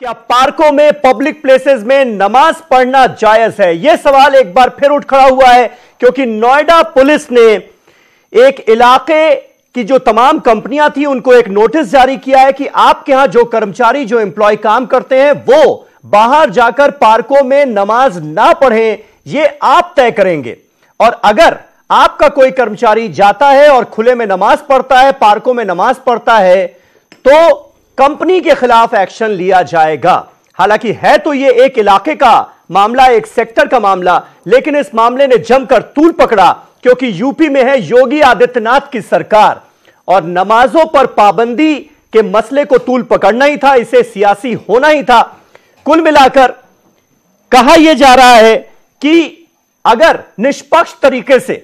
क्या पार्कों में, पब्लिक प्लेसेस में नमाज पढ़ना जायज है? यह सवाल एक बार फिर उठ खड़ा हुआ है क्योंकि नोएडा पुलिस ने एक इलाके की जो तमाम कंपनियां थी उनको एक नोटिस जारी किया है कि आपके यहां जो कर्मचारी, जो एम्प्लॉय काम करते हैं वो बाहर जाकर पार्कों में नमाज ना पढ़ें, यह आप तय करेंगे। और अगर आपका कोई कर्मचारी जाता है और खुले में नमाज पढ़ता है, पार्कों में नमाज पढ़ता है, तो कंपनी के खिलाफ एक्शन लिया जाएगा। हालांकि है तो यह एक इलाके का मामला, एक सेक्टर का मामला, लेकिन इस मामले ने जमकर तूल पकड़ा क्योंकि यूपी में है योगी आदित्यनाथ की सरकार और नमाजों पर पाबंदी के मसले को तूल पकड़ना ही था, इसे सियासी होना ही था। कुल मिलाकर कहा यह जा रहा है कि अगर निष्पक्ष तरीके से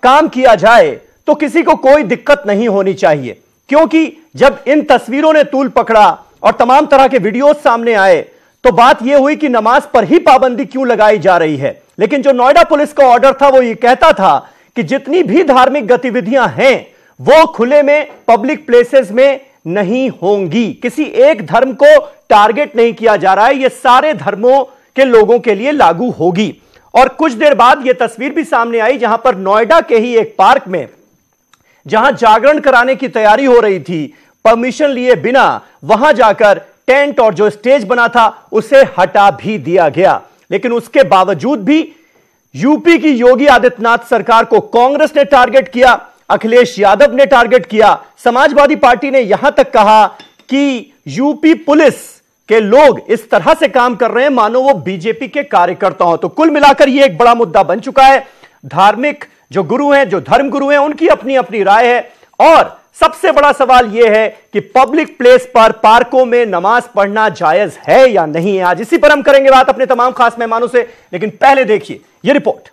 काम किया जाए तो किसी को कोई दिक्कत नहीं होनी चाहिए, क्योंकि जब इन तस्वीरों ने तूल पकड़ा और तमाम तरह के वीडियोस सामने आए तो बात यह हुई कि नमाज पर ही पाबंदी क्यों लगाई जा रही है। लेकिन जो नोएडा पुलिस का ऑर्डर था वो यह कहता था कि जितनी भी धार्मिक गतिविधियां हैं वो खुले में, पब्लिक प्लेसेस में नहीं होंगी। किसी एक धर्म को टारगेट नहीं किया जा रहा है, यह सारे धर्मों के लोगों के लिए लागू होगी। और कुछ देर बाद यह तस्वीर भी सामने आई जहां पर नोएडा के ही एक पार्क में, जहां जागरण कराने की तैयारी हो रही थी, परमिशन लिए बिना वहां जाकर टेंट और जो स्टेज बना था उसे हटा भी दिया गया। लेकिन उसके बावजूद भी यूपी की योगी आदित्यनाथ सरकार को कांग्रेस ने टारगेट किया, अखिलेश यादव ने टारगेट किया, समाजवादी पार्टी ने यहां तक कहा कि यूपी पुलिस के लोग इस तरह से काम कर रहे हैं मानो वो बीजेपी के कार्यकर्ता हो। तो कुल मिलाकर यह एक बड़ा मुद्दा बन चुका है। धार्मिक जो गुरु हैं, जो धर्म गुरु हैं, उनकी अपनी अपनी राय है और सबसे बड़ा सवाल यह है कि पब्लिक प्लेस पर, पार्कों में नमाज पढ़ना जायज है या नहीं है। आज इसी पर हम करेंगे बात अपने तमाम खास मेहमानों से, लेकिन पहले देखिए यह रिपोर्ट।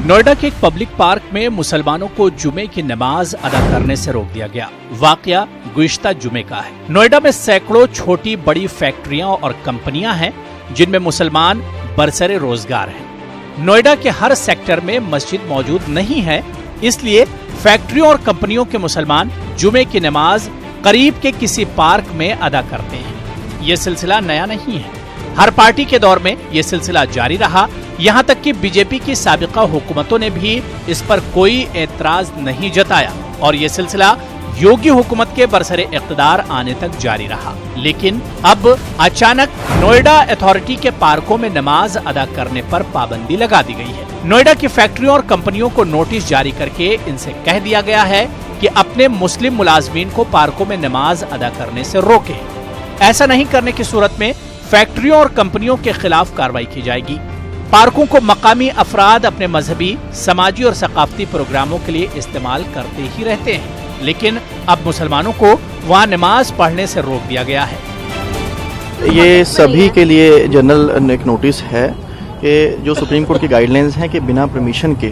नोएडा के एक पब्लिक पार्क में मुसलमानों को जुमे की नमाज अदा करने से रोक दिया गया। वाकया गुज़िश्ता जुमे का है। नोएडा में सैकड़ों छोटी बड़ी फैक्ट्रियां और कंपनियां हैं जिनमें मुसलमान बरसरे रोजगार हैं। नोएडा के हर सेक्टर में मस्जिद मौजूद नहीं है, इसलिए फैक्ट्रियों और कंपनियों के मुसलमान जुमे की नमाज करीब के किसी पार्क में अदा करते हैं। ये सिलसिला नया नहीं है, हर पार्टी के दौर में ये सिलसिला जारी रहा। यहाँ तक कि बीजेपी की साबिका हुकूमतों ने भी इस पर कोई एतराज नहीं जताया और ये सिलसिला योगी हुकूमत के बरसरे इक़्तिदार आने तक जारी रहा। लेकिन अब अचानक नोएडा अथॉरिटी के पार्कों में नमाज अदा करने पर पाबंदी लगा दी गई है। नोएडा की फैक्ट्रियों और कंपनियों को नोटिस जारी करके इनसे कह दिया गया है कि अपने मुस्लिम मुलाजमीन को पार्कों में नमाज अदा करने से रोकें। ऐसा नहीं करने की सूरत में फैक्ट्रियों और कंपनियों के खिलाफ कार्रवाई की जाएगी। पार्कों को मकामी अफराद अपने मजहबी, समाजी और सकाफती प्रोग्रामों के लिए इस्तेमाल करते ही रहते हैं, लेकिन अब मुसलमानों को वहां नमाज पढ़ने से रोक दिया गया है। ये सभी के लिए जनरल एक नोटिस है कि जो सुप्रीम कोर्ट की गाइडलाइंस हैं कि बिना परमिशन के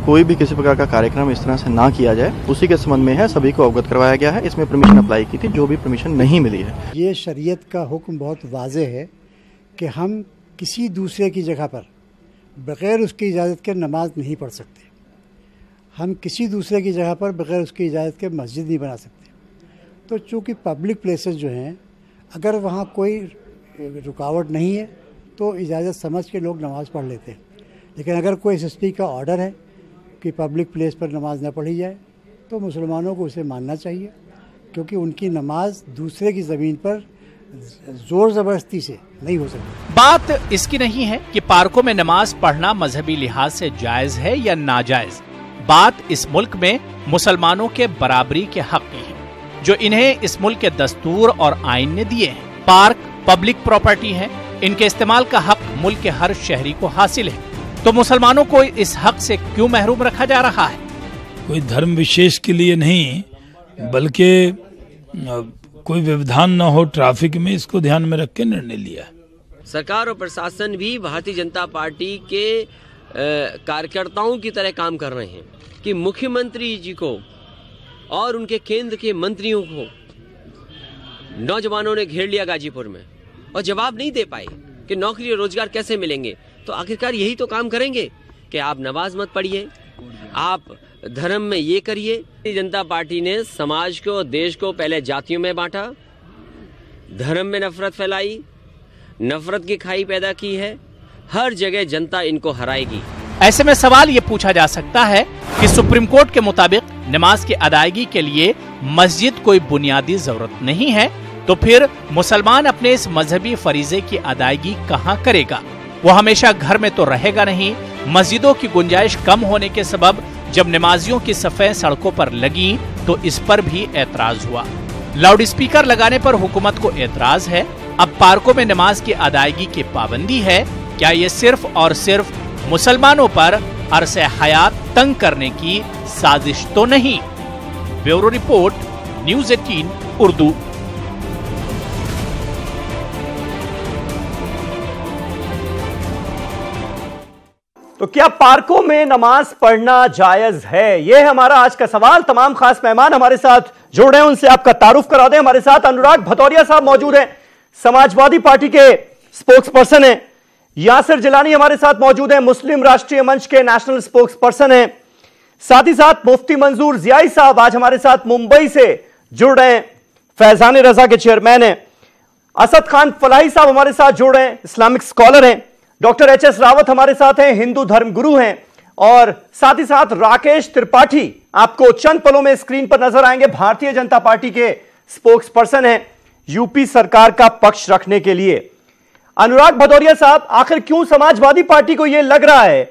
कोई भी किसी प्रकार का कार्यक्रम इस तरह से ना किया जाए, उसी के संबंध में है। सभी को अवगत करवाया गया है। इसमें परमिशन अप्लाई की थी, जो भी परमिशन नहीं मिली है। ये शरीयत का हुक्म बहुत वाज़ेह है कि हम किसी दूसरे की जगह पर बग़ैर उसकी इजाज़त के नमाज नहीं पढ़ सकते। हम किसी दूसरे की जगह पर बग़ैर उसकी इजाज़त के मस्जिद नहीं बना सकते। तो चूँकि पब्लिक प्लेसेस जो हैं, अगर वहाँ कोई रुकावट नहीं है तो इजाज़त समझ के लोग नमाज़ पढ़ लेते हैं। लेकिन अगर कोई एसएसपी का ऑर्डर है कि पब्लिक प्लेस पर नमाज न पढ़ी जाए तो मुसलमानों को उसे मानना चाहिए, क्योंकि उनकी नमाज दूसरे की ज़मीन पर जोर ज़बरदस्ती से नहीं हो सकती। बात इसकी नहीं है कि पार्कों में नमाज पढ़ना मजहबी लिहाज से जायज है या नाजायज। बात इस मुल्क में मुसलमानों के बराबरी के हक की है, जो इन्हें इस मुल्क के दस्तूर और आईन ने दिए हैं। पार्क पब्लिक प्रॉपर्टी है, इनके इस्तेमाल का हक मुल्क के हर शहरी को हासिल है, तो मुसलमानों को इस हक से क्यों महरूम रखा जा रहा है? कोई धर्म विशेष के लिए नहीं, बल्कि कोई व्यवधान न हो ट्रैफिक में, इसको ध्यान में रख के निर्णय लिया। सरकार और प्रशासन भी भारतीय जनता पार्टी के कार्यकर्ताओं की तरह काम कर रहे हैं कि मुख्यमंत्री जी को और उनके केंद्र के मंत्रियों को नौजवानों ने घेर लिया गाजीपुर में और जवाब नहीं दे पाए कि नौकरी और रोजगार कैसे मिलेंगे। तो आखिरकार यही तो काम करेंगे कि आप नमाज मत पढ़िए, आप धर्म में ये करिए। भारतीय जनता पार्टी ने समाज को, देश को पहले जातियों में बांटा, धर्म में नफरत फैलाई, नफरत की खाई पैदा की है। हर जगह जनता इनको हराएगी। ऐसे में सवाल ये पूछा जा सकता है कि सुप्रीम कोर्ट के मुताबिक नमाज की अदायगी के लिए मस्जिद कोई बुनियादी जरूरत नहीं है, तो फिर मुसलमान अपने इस मजहबी फरीजे की अदायगी कहाँ करेगा? वो हमेशा घर में तो रहेगा नहीं। मस्जिदों की गुंजाइश कम होने के सबब जब नमाजियों की सफ़ें सड़कों पर लगी तो इस पर भी एतराज हुआ। लाउड स्पीकर लगाने पर हुकूमत को एतराज है। अब पार्कों में नमाज की अदायगी की पाबंदी है। क्या ये सिर्फ और सिर्फ मुसलमानों पर अरसे हयात तंग करने की साजिश तो नहीं? Bureau report, news 18 Urdu. तो क्या पार्कों में नमाज पढ़ना जायज है? यह है हमारा आज का सवाल। तमाम खास मेहमान हमारे साथ जुड़ रहे हैं, उनसे आपका तारुफ करा दें। हमारे साथ अनुराग भदौरिया साहब मौजूद हैं, समाजवादी पार्टी के स्पोक्स पर्सन हैं। यासिर जिलानी हमारे साथ मौजूद हैं, मुस्लिम राष्ट्रीय मंच के नेशनल स्पोक्स पर्सन हैं। साथ ही साथ मुफ्ती मंजूर जियाई साहब आज हमारे साथ मुंबई से जुड़ रहे हैं, फैजान रजा के चेयरमैन हैं। असद खान फलाही साहब हमारे साथ जुड़ रहे हैं, इस्लामिक स्कॉलर हैं। Doctor H S. रावत हमारे साथ हैं, हिंदू धर्म गुरु हैं। और साथ ही साथ राकेश त्रिपाठी आपको चंद पलों में स्क्रीन पर नजर आएंगे, भारतीय जनता पार्टी के स्पोक्स पर्सन हैं, यूपी सरकार का पक्ष रखने के लिए। अनुराग भदौरिया साहब, आखिर क्यों समाजवादी पार्टी को यह लग रहा है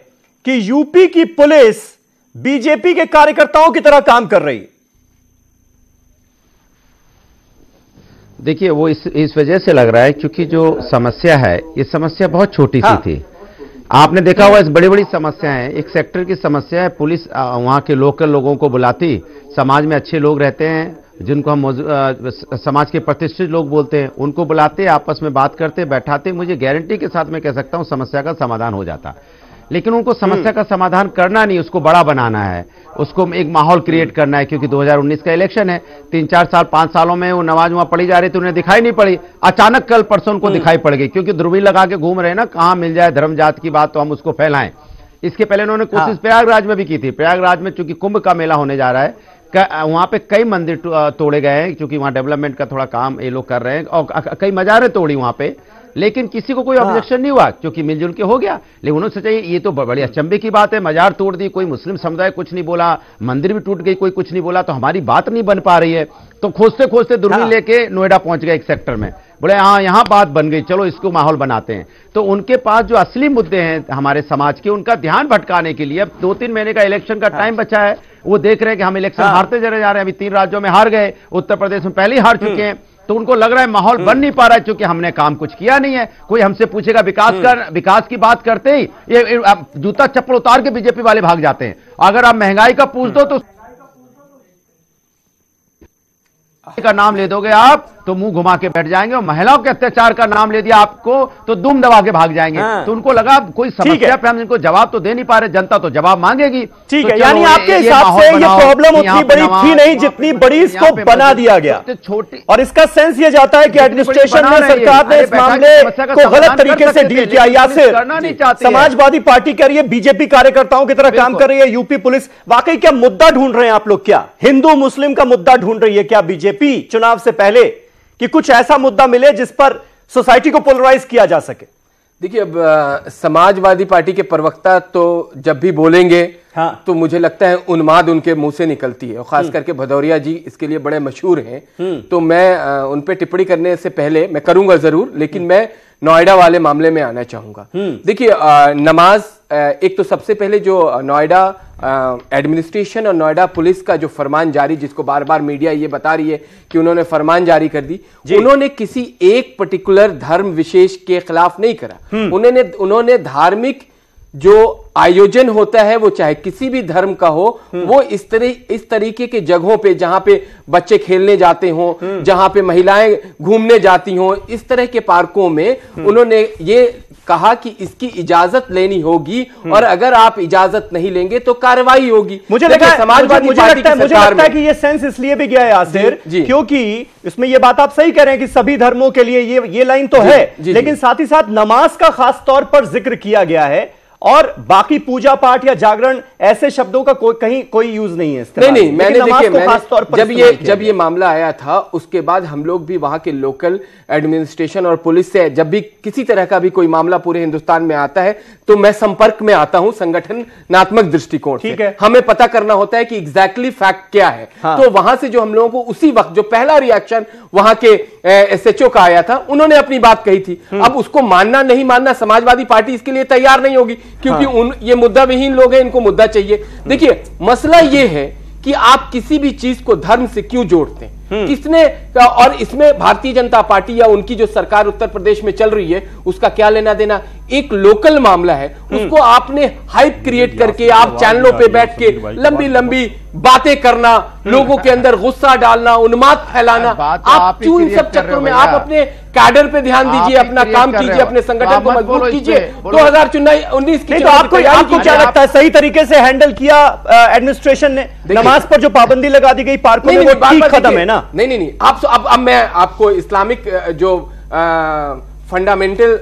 कि यूपी की पुलिस बीजेपी के कार्यकर्ताओं की तरह काम कर रही है? देखिए, वो इस वजह से लग रहा है क्योंकि जो समस्या है, ये समस्या बहुत छोटी सी थी। आपने देखा होगा, इस बड़ी बड़ी समस्या है, एक सेक्टर की समस्या है। पुलिस वहां के लोकल लोगों को बुलाती, समाज में अच्छे लोग रहते हैं जिनको हम समाज के प्रतिष्ठित लोग बोलते हैं, उनको बुलाते, आपस में बात करते, बैठाते। मुझे गारंटी के साथ मैं कह सकता हूं समस्या का समाधान हो जाता। लेकिन उनको समस्या का समाधान करना नहीं, उसको बड़ा बनाना है, उसको एक माहौल क्रिएट करना है। क्योंकि 2019 का इलेक्शन है, 3-4 साल 5 सालों में वो नमाज वहां पढ़ी जा रही थी, उन्हें दिखाई नहीं पड़ी। अचानक कल परसों उनको दिखाई पड़ गई, क्योंकि दूरबीन लगा के घूम रहे हैं ना, कहां मिल जाए धर्म जात की बात तो हम उसको फैलाएं। इसके पहले उन्होंने कोशिश प्रयागराज में भी की थी। प्रयागराज में चूंकि कुंभ का मेला होने जा रहा है, वहां पे कई मंदिर तोड़े गए हैं, क्योंकि वहां डेवलपमेंट का थोड़ा काम ये लोग कर रहे हैं, और कई मजारें तोड़ी वहां पे, लेकिन किसी को कोई ऑब्जेक्शन नहीं हुआ क्योंकि मिलजुल के हो गया। लेकिन उन्होंने सोचा ये तो बड़ी अचंभे की बात है, मजार तोड़ दी, कोई मुस्लिम समुदाय कुछ नहीं बोला, मंदिर भी टूट गई, कोई कुछ नहीं बोला, तो हमारी बात नहीं बन पा रही है। तो खोजते खोजते दूरबीन लेके नोएडा पहुंच गए एक सेक्टर में, बोले हाँ यहां बात बन गई, चलो इसको माहौल बनाते हैं। तो उनके पास जो असली मुद्दे हैं हमारे समाज के, उनका ध्यान भटकाने के लिए अब 2-3 महीने का इलेक्शन का टाइम बचा है। वो देख रहे हैं कि हम इलेक्शन हारते चले जा रहे हैं, अभी 3 राज्यों में हार गए, उत्तर प्रदेश में पहले ही हार चुके हैं। तो उनको लग रहा है माहौल बन नहीं पा रहा है, क्योंकि हमने काम कुछ किया नहीं है। कोई हमसे पूछेगा विकास की बात करते ही ये जूता चप्पल उतार के बीजेपी वाले भाग जाते हैं। अगर आप महंगाई का पूछ दो तो का नाम ले दोगे आप तो मुंह घुमा के बैठ जाएंगे, और महिलाओं के अत्याचार का नाम ले दिया आपको तो दुम दबा के भाग जाएंगे। तो उनको लगा कोई समस्या पे हम इनको जवाब तो दे नहीं पा रहे, जनता तो जवाब मांगेगी। ठीक है, यानी आपके हिसाब से ये प्रॉब्लम उतनी बड़ी थी नहीं जितनी बड़ी इसको बना दिया गया, छोटी। और इसका सेंस ये जाता है कि एडमिनिस्ट्रेशन में, सरकार ने इस मामले को गलत तरीके से डील किया। या फिर समाजवादी पार्टी कह रही है बीजेपी कार्यकर्ताओं की तरह काम कर रही है यूपी पुलिस। वाकई क्या मुद्दा ढूंढ रहे हैं आप लोग? क्या हिंदू मुस्लिम का मुद्दा ढूंढ रही है क्या बीजेपी चुनाव से पहले, कि कुछ ऐसा मुद्दा मिले जिस पर सोसाइटी को पोलराइज किया जा सके? देखिए, अब समाजवादी पार्टी के प्रवक्ता तो जब भी बोलेंगे तो मुझे लगता है उन्माद उनके मुंह से निकलती है, और खास करके भदौरिया जी इसके लिए बड़े मशहूर हैं। तो मैं उन पे टिप्पणी करने से पहले, मैं करूंगा जरूर, लेकिन मैं नोएडा वाले मामले में आना चाहूंगा। देखिए, नमाज, एक तो सबसे पहले जो नोएडा एडमिनिस्ट्रेशन और नोएडा पुलिस का जो फरमान जारी, जिसको बार बार मीडिया ये बता रही है कि उन्होंने फरमान जारी कर दी, उन्होंने किसी एक पर्टिकुलर धर्म विशेष के खिलाफ नहीं करा। उन्होंने धार्मिक जो आयोजन होता है, वो चाहे किसी भी धर्म का हो, वो इस तरीके के जगहों पे जहां पे बच्चे खेलने जाते हों, जहां पे महिलाएं घूमने जाती हों, इस तरह के पार्कों में उन्होंने ये कहा कि इसकी इजाजत लेनी होगी, और अगर आप इजाजत नहीं लेंगे तो कार्रवाई होगी। मुझे लगता है कि ये सेंस इसलिए भी गया है यासिर, क्योंकि इसमें ये बात आप सही कह रहे हैं कि सभी धर्मों के लिए ये लाइन तो है, लेकिन साथ ही साथ नमाज का खास तौर पर जिक्र किया गया है। और बाकी पूजा पाठ या जागरण ऐसे शब्दों का कहीं कोई यूज नहीं है। नहीं, मैंने देखिए जब ये मामला आया था उसके बाद हम लोग भी वहां के लोकल एडमिनिस्ट्रेशन और पुलिस से जब भी किसी तरह का भी कोई मामला पूरे हिंदुस्तान में आता है तो मैं संपर्क में आता हूं संगठनात्मक दृष्टिकोण से। हमें पता करना होता है कि एग्जैक्टली फैक्ट क्या है। तो वहां से जो हम लोगों को उसी वक्त जो पहला रिएक्शन वहां के एसएचओ का आया था, उन्होंने अपनी बात कही थी। अब उसको मानना नहीं मानना समाजवादी पार्टी इसके लिए तैयार नहीं होगी, क्योंकि ये मुद्दा विहीन लोग हैं, इनको मुद्दा चाहिए। देखिए मसला ये है कि आप किसी भी चीज को धर्म से क्यों जोड़ते हैं, किसने, और इसमें भारतीय जनता पार्टी या उनकी जो सरकार उत्तर प्रदेश में चल रही है उसका क्या लेना देना। एक लोकल मामला है, उसको आपने हाइप क्रिएट करके आप चैनलों पे बैठ के लंबी लंबी बातें करना, लोगों के अंदर गुस्सा डालना, उन्माद फैलाना, आप क्यों इन सब चक्करों में। आप अपने कैडर पे ध्यान दीजिए, अपना काम कीजिए, अपने संगठन को मजबूत कीजिए। 2019 की तो आपको क्या लगता है सही तरीके से हैंडल किया एडमिनिस्ट्रेशन ने? नमाज पर जो पाबंदी लगा दी गई पार्कों में, वो ठीक कदम है ना? नहीं, अब मैं आपको इस्लामिक जो फंडामेंटल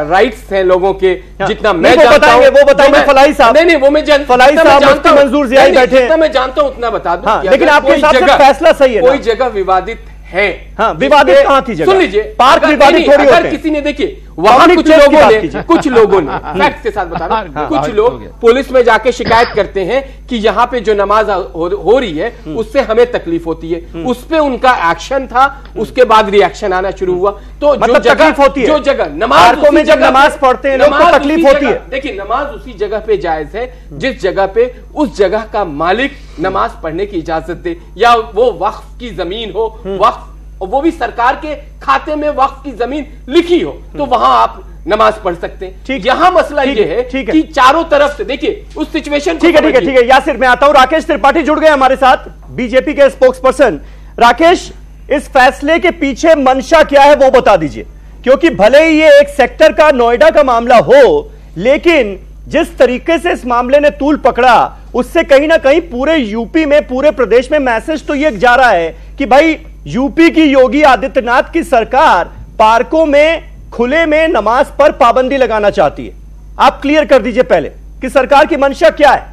राइट्स हैं लोगों के, जितना मैं जानता हूं वो बताएंगे फलाई साहब। नहीं, वो मैं फलाई साहब जानता हूं, मंजूर जिया बैठे, जितना मैं जानता हूं उतना बता दूं। लेकिन आपके हिसाब से फैसला सही है? कोई जगह विवादित है। हाँ, विवादित कहां थी जगह? सुन लीजिए, पार्क विवादित थोड़ी होते हैं। अगर किसी ने देखी वहां कुछ लोगों ने फैक्ट के साथ बता रहा हूं, कुछ लोग पुलिस में जाके शिकायत करते हैं कि यहाँ पे जो नमाज हो रही है उससे हमें तकलीफ होती है। उस पे उनका एक्शन था, उसके बाद रिएक्शन आना शुरू हुआ। तो जो तकलीफ होती है, जो जगह नमाज में जब नमाज पढ़ते हैं लोग तो तकलीफ होती है। देखिए नमाज उसी जगह पे जायज है जिस जगह पे उस जगह का मालिक नमाज पढ़ने की इजाजत दे, या वो वक्फ की जमीन हो, वक्फ और वो भी सरकार के खाते में वक्फ की जमीन लिखी हो, तो वहां आप नमाज पढ़ सकते हैं। यहां मसला ये है कि चारों तरफ से देखिए उस सिचुएशन। ठीक है यासिर, मैं आता हूं। राकेश त्रिपाठी जुड़ गए हमारे साथ, बीजेपी के स्पोक्स पर्सन। राकेश, इस फैसले के पीछे मंशा क्या है वो बता दीजिए, क्योंकि भले ही ये एक सेक्टर का नोएडा का मामला हो, लेकिन जिस तरीके से इस मामले ने तूल पकड़ा उससे कहीं ना कहीं पूरे यूपी में, पूरे प्रदेश में मैसेज तो ये जा रहा है कि भाई यूपी की योगी आदित्यनाथ की सरकार पार्कों में खुले में नमाज पर पाबंदी लगाना चाहती है। आप क्लियर कर दीजिए पहले कि सरकार की मंशा क्या है।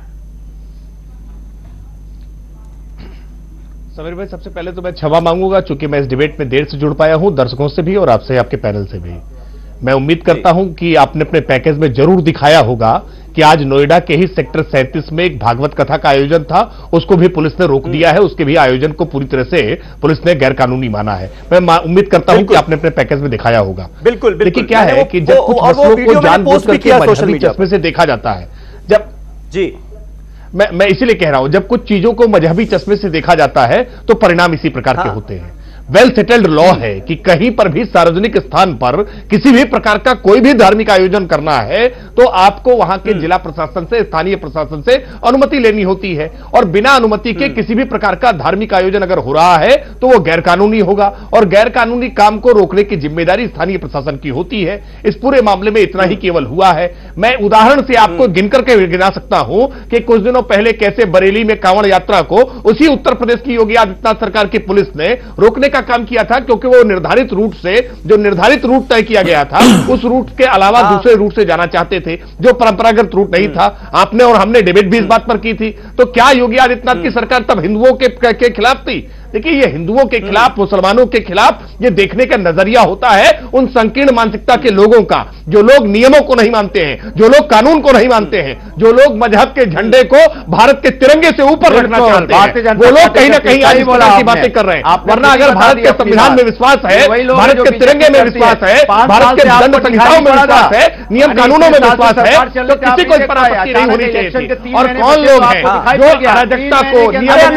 समीर भाई, सबसे पहले तो मैं क्षमा मांगूंगा चूंकि मैं इस डिबेट में देर से जुड़ पाया हूं, दर्शकों से भी और आपसे, आपके पैनल से भी। मैं उम्मीद करता हूं कि आपने अपने पैकेज में जरूर दिखाया होगा कि आज नोएडा के ही सेक्टर 37 में एक भागवत कथा का आयोजन था, उसको भी पुलिस ने रोक दिया है। उसके भी आयोजन को पूरी तरह से पुलिस ने गैर कानूनी माना है। मैं उम्मीद करता हूं कि आपने अपने पैकेज में दिखाया होगा। बिल्कुल। देखिए क्या है कि जब कुछ मसलों को जानबूझ करके मजहबी चश्मे से देखा जाता है, जब जी मैं इसीलिए कह रहा हूं, जब कुछ चीजों को मजहबी चश्मे से देखा जाता है तो परिणाम इसी प्रकार के होते हैं। वेल सेटल्ड लॉ है कि कहीं पर भी सार्वजनिक स्थान पर किसी भी प्रकार का कोई भी धार्मिक आयोजन करना है तो आपको वहां के जिला प्रशासन से, स्थानीय प्रशासन से अनुमति लेनी होती है, और बिना अनुमति के किसी भी प्रकार का धार्मिक आयोजन अगर हो रहा है तो वो गैर कानूनी होगा, और गैर कानूनी काम को रोकने की जिम्मेदारी स्थानीय प्रशासन की होती है। इस पूरे मामले में इतना ही केवल हुआ है। मैं उदाहरण से आपको गिनकर के गिना सकता हूं कि कुछ दिनों पहले कैसे बरेली में कांवड़ यात्रा को उसी उत्तर प्रदेश की योगी आदित्यनाथ सरकार की पुलिस ने रोकने का काम किया था, क्योंकि वो निर्धारित रूट से, जो निर्धारित रूट तय किया गया था, उस रूट के अलावा दूसरे रूट से जाना चाहते थे जो परंपरागत रूट नहीं था। आपने और हमने डिबेट भी इस बात पर की थी। तो क्या योगी आदित्यनाथ की सरकार तब हिंदुओं के खिलाफ थी? देखिए, ये हिंदुओं के खिलाफ, मुसलमानों के खिलाफ ये देखने का नजरिया होता है उन संकीर्ण मानसिकता के लोगों का, जो लोग नियमों को नहीं मानते हैं, जो लोग कानून को नहीं मानते हैं, जो लोग मजहब के झंडे को भारत के तिरंगे से ऊपर रखना चाहते हैं, वो लोग कहीं ना कहीं आज इस तरह की बातें कर रहे हैं। वरना अगर भारत के संविधान में विश्वास है, भारत के तिरंगे में विश्वास है, भारत के दंड संहिताओं में विश्वास है, नियम कानूनों में विश्वास है, तो किसी को इस पर आपत्ति नहीं होनी चाहिए। और कौन लोग हैं जो अराजकता को, नियमों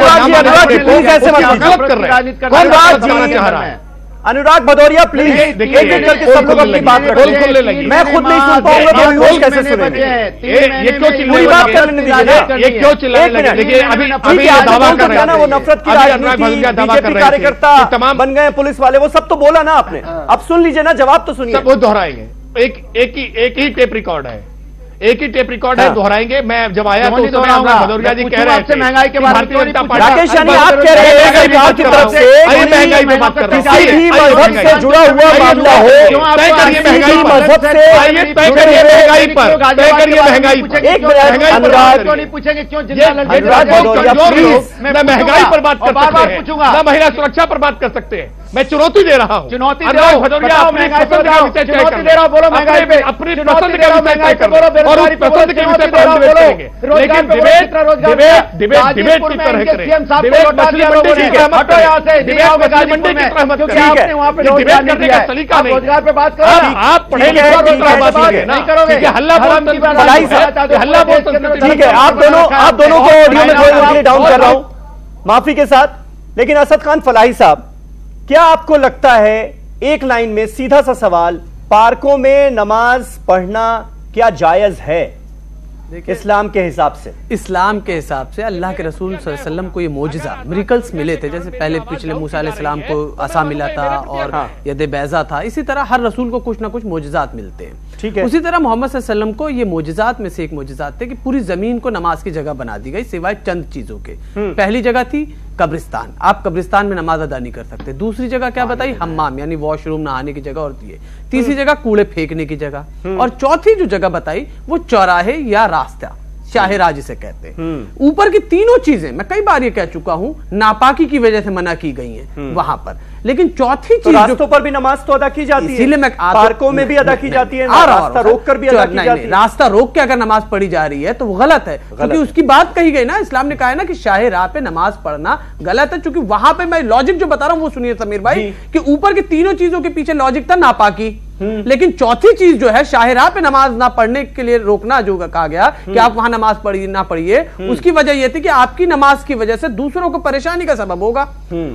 को कर रहे हैं? कौन बात जानना चाह रहा है? अनुराग भदौरिया प्लीज, देखिए सब लोग अपनी बात खोलने लगे। मैं खुद नहीं सुन पाऊंगा तो व्यूअर्स कैसे सुनेंगे? ये क्यों चिल्लाने बात करने दीजिए, ये क्यों चिल्लाने लगे? देखिए अभी दावा कर रहे हैं, वो नफरत की राजनीति, बीजेपी कार्यकर्ता तमाम बन गए पुलिस वाले, वो सब तो बोला ना आपने। अब सुन लीजिए ना, जवाब तो सुनिए। सब वो दोहराएंगे। एक ही टेप रिकॉर्ड है, एक ही टेप रिकॉर्ड है, दोहराएंगे। मैं जब आया तो भदौरिया जी कह रहे थे महंगाई के बारे में, राकेश यानी आप कह रहे हैं सरकार की तरफ से महंगाई पे बात कर रहा हूं, किसी भी मजहब से जुड़ा हुआ मामला हो, तय करिए महंगाई मजहब से, तय करिए महंगाई पर, तय करिए महंगाई पर। एक मिनट अनुराग, क्यों नहीं पूछेंगे क्यों मैं महंगाई पर बात कर सकते हैं, पूछूंगा मैं महिला सुरक्षा पर बात कर सकते हैं। मैं चुनौती दे रहा हूं, चुनौती दे रहा हूं, भदौरिया अपनी पसंद का विषय तय चुनौती दे रहा हूं, बोलो महंगाई पे, अपनी पसंद का विषय तय करें और उस पसंद के विषय पर हम डिबेट करेंगे। लेकिन डिबेट की तरह करें, डिबेट मछली मंडी की तरह मत करें, डिबेट मछली मंडी की तरह मत करें, डिबेट करने का तरीका नहीं। रोजगार पे बात करो, आप पढ़े लिखे की तरह बात करेंगे ना, हल्ला बोल, हल्ला बोल। ठीक है, आप दोनों को ऑडियो में थोड़ी डाउन कर रहा हूं माफी के साथ। लेकिन असद खान फलाही साहब, क्या आपको लगता है, एक लाइन में सीधा सा सवाल, पार्कों में नमाज पढ़ना क्या जायज है इस्लाम के हिसाब से? इस्लाम के हिसाब से अल्लाह के रसूल सल्लल्लाहु अलैहि वसल्लम को ये मोजिज़ा मिरेकल्स मिले थे। जैसे पहले पिछले मूसा अलैहिस्सलाम को असा मिला था और यद बैज़ा था, इसी तरह हर रसूल को कुछ ना कुछ मोजिज़ात मिलते हैं। ठीक है, उसी तरह मोहम्मद सल्लल्लाहु अलैहि वसल्लम को ये मोजिज़ात में से एक मोजिज़ात थे कि पूरी जमीन को नमाज की जगह बना दी गई सिवाय चंद चीजों के। पहली जगह थी कब्रिस्तान, आप कब्रिस्तान में नमाज अदा नहीं कर सकते। दूसरी जगह क्या बताई, हम्माम यानी वॉशरूम नहाने की जगह होती है। तीसरी जगह कूड़े फेंकने की जगह, और चौथी जो जगह बताई वो चौराहे या रास्ता, शाहराह जिसे कहते हैं। ऊपर की तीनों चीजें मैं कई बार ये कह चुका हूं नापाकी की वजह से मना की गई हैं वहां पर। लेकिन चौथी चीज, रास्तों पर भी नमाज तो अदा की जाती है, इसीलिए मैं पार्कों में भी अदा की जाती है, रास्ता रोक कर भी अदा की जाती है। रास्ता रोक के अगर नमाज पढ़ी जा रही है तो वो गलत है, क्योंकि उसकी बात कही गई ना, इस्लाम ने कहा है ना कि शाहराह पे नमाज पढ़ना गलत है। क्योंकि वहां पे मैं लॉजिक जो बता रहा हूं वो सुनिए समीर भाई, कि ऊपर की तीनों चीजों के पीछे लॉजिक था नापाकी, लेकिन चौथी चीज जो है शाहराह पे नमाज ना पढ़ने के लिए रोकना, जो कहा गया कि आप वहां नमाज पढ़िए ना पढ़िए, उसकी वजह यह थी कि आपकी नमाज की वजह से दूसरों को परेशानी का सबब होगा।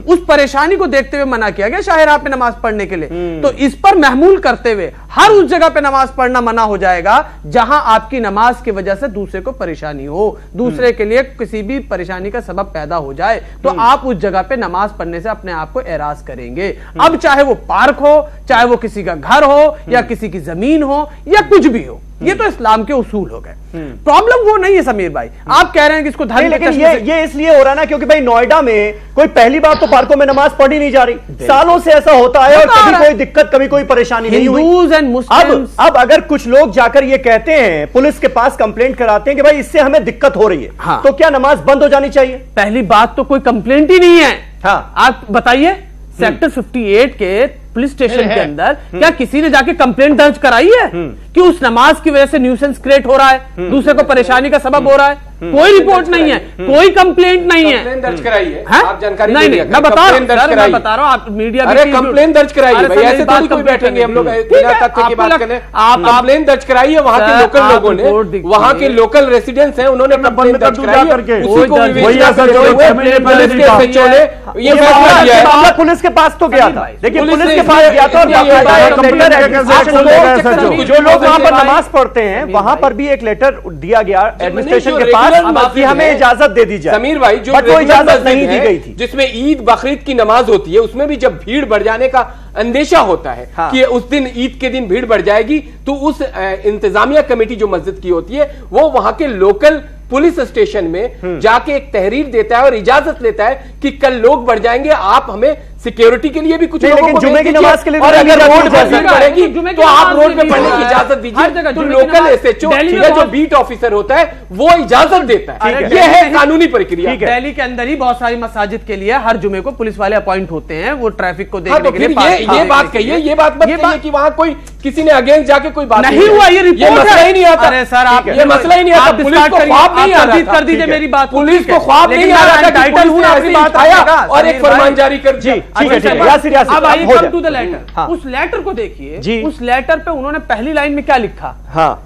उस परेशानी को देखते हुए मना किया गया शाहराह पे नमाज पढ़ने के लिए। तो इस पर महमूल करते हुए हर उस जगह पे नमाज पढ़ना मना हो जाएगा जहां आपकी नमाज की वजह से दूसरे को परेशानी हो, दूसरे के लिए किसी भी परेशानी का सबब पैदा हो जाए, तो आप उस जगह पे नमाज पढ़ने से अपने आप को एराज करेंगे। अब चाहे वो पार्क हो, चाहे वो किसी का घर हो, या किसी की जमीन हो, या कुछ भी हो, ये तो इस्लाम के उसूल हो गए। प्रॉब्लम वो नहीं है समीर भाई, आप कह रहे हैं कि इसको धर्म, लेकिन ये इसलिए हो रहा है ना क्योंकि भाई नोएडा में कोई पहली बार तो पार्कों में नमाज पढ़ी नहीं जा रही, सालों से ऐसा होता है और कभी कोई दिक्कत, कभी कोई परेशानी नहीं हुई। अब अगर कुछ लोग जाकर ये कहते हैं, पुलिस के पास कंप्लेंट कराते हैं कि भाई इससे हमें दिक्कत हो रही है, तो क्या नमाज बंद हो जानी चाहिए? पहली बात तो कोई कंप्लेंट ही नहीं है। आप बताइए, सेक्टर 58 के पुलिस स्टेशन के अंदर क्या किसी ने जाके कंप्लेंट दर्ज कराई है कि उस नमाज की वजह से न्यूसेंस क्रिएट हो रहा है, दूसरे को परेशानी का सबब हो रहा है? कोई रिपोर्ट नहीं है, कोई कंप्लेंट नहीं है। कंप्लेंट दर्ज कराई है, आप जानकारी नहीं, मैं बता रहा हूँ, आप मीडिया अरे कंप्लेंट दर्ज कराई है भाई, ऐसे थोड़ी कोई बैठेंगे हम लोग बिना तथ्य की बात करने। आप कंप्लेंट दर्ज कराई है, वहां के लोकल लोगों ने, वहां के लोकल रेसिडेंट्स हैं, उन्होंने कंप्लेंट दर्ज कराई है, उसी को ये फैसला दिया है। पुलिस के पास तो गया था, लेकिन पुलिस के पास गया था, जो लोग वहां पर नमाज पढ़ते हैं वहां पर भी एक लेटर दिया गया एडमिनिस्ट्रेशन के पास कि हमें इजाजत दे दी जाए। समीर भाई, जो इजाजत नहीं दी गई थी, जिसमें ईद बकरीद की नमाज होती है, उसमें भी जब भीड़ बढ़ जाने का अंदेशा होता है कि उस दिन ईद के दिन भीड़ बढ़ जाएगी, तो उस इंतजामिया कमेटी जो मस्जिद की होती है वो वहां के लोकल पुलिस स्टेशन में जाके एक तहरीर देता है और इजाजत लेता है कि कल लोग बढ़ जाएंगे, आप हमें सिक्योरिटी के लिए भी कुछ लोगों को जुमे की नमाज के लिए, और अगर रोड पर भीड़ बढ़ेगी तो आप रोड पे पढ़ने की इजाजत दीजिए। तो लोकल एसएचओ या जो बीट ऑफिसर होता है वो इजाजत देता है, ये है कानूनी प्रक्रिया। दिल्ली के अंदर ही बहुत सारी मसाजिद के लिए हर जुमे को पुलिस वाले अपॉइंट होते हैं, वो ट्रैफिक को देखने के लिए। ये बात कहिए, ये बात मत कहिए कि वहां कोई किसी ने अगेंस्ट जाके कोई बात नहीं हुआ, ये मसला ही नहीं आता। अरे सर, आप ये मसला ही नहीं आता, पुलिस को ख्वाब नहीं आ रहा था, कर दीजिए मेरी बात, पुलिस को ख्वाब नहीं आ रहा था कि पुलिस ने ऐसी बात आया और एक फरमान जारी कर दिया। अब आइए कम टू द लेटर। उस लेटर को देखिए, उस लेटर पे उन्होंने पहली लाइन में क्या लिखा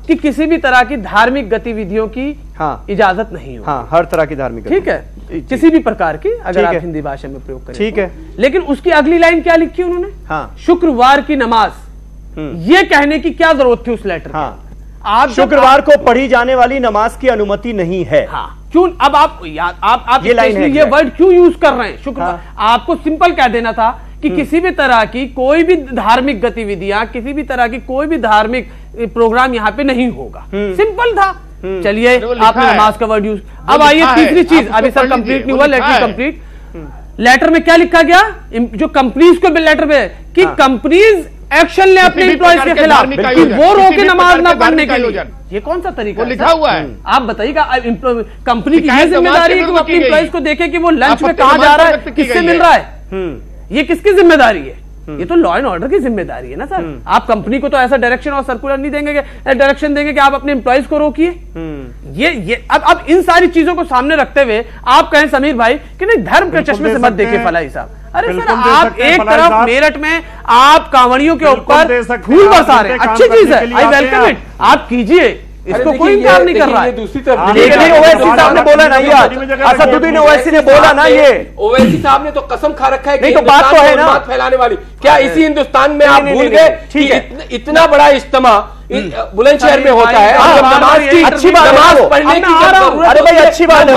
कि किसी भी तरह की धार्मिक गतिविधियों की इजाजत नहीं हो। हर तरह की धार्मिक, ठीक है, किसी भी प्रकार की, अगर आप हिंदी भाषा में प्रयोग करें, ठीक है। लेकिन उसकी अगली लाइन क्या लिखी उन्होंने, शुक्रवार की नमाज, ये कहने की क्या जरूरत थी उस लेटर में? आप शुक्रवार को पढ़ी जाने वाली नमाज की अनुमति नहीं है। क्यों? अब आप ये लाइन है, ये वर्ड क्यों यूज कर रहे हैं? शुक्रवार, आपको सिंपल कह देना था कि किसी भी तरह की कोई भी धार्मिक गतिविधियां, किसी भी तरह की कोई भी धार्मिक प्रोग्राम यहाँ पे नहीं होगा। सिंपल था। चलिए आपने नमाज का वर्ड यूज। अब आइए तीसरी चीज, अभी सर कंप्लीट नहीं हुआ, लेटर कंप्लीट। लेटर में क्या लिखा गया, जो कंपनीज को लेटर में कि कंपनीज एक्शन ले अपने एम्प्लॉयज के खिलाफ कि वो रोके नमाज ना पढ़ने के लिए। ये कौन सा तरीका लिखा हुआ है? आप बताइएगा। कंपनी की ये जिम्मेदारी है कि वो अपने एम्प्लॉयज को देखे कि वो लंच में कहां जा रहा है, किससे मिल रहा है। ये किसकी जिम्मेदारी है? ये तो लॉ एंड ऑर्डर की जिम्मेदारी है ना सर। आप कंपनी को तो ऐसा डायरेक्शन और सर्कुलर नहीं देंगे, डायरेक्शन देंगे कि आप अपने एम्प्लॉयज को रोकिए। ये अब इन सारी चीजों को सामने रखते हुए आप कहें समीर भाई कि नहीं धर्म के चश्मे से मत देखिए फलाई साहब। अरे सर आप एक तरफ मेरठ में आप कांवड़ियों के ऊपर फूल बरसा रहे हैं, अच्छी चीज है, आई वेलकम इट, आप कीजिए, इसको कोई इनकार नहीं कर रहा है। दूसरी तरफ ओवैसी साहब ने बोला ना, ये असदुद्दीन ओवैसी ने बोला ना, ये ओवैसी साहब ने तो कसम खा रखा है कि तो बात तो है ना फैलाने वाली। क्या इसी हिंदुस्तान में आप भूल गए कि इतना बड़ा इज्तिमा बुलंदशहर में होता है, नमाज की अच्छी बात, नमाज पढ़ने की, अरे भाई अच्छी बात है,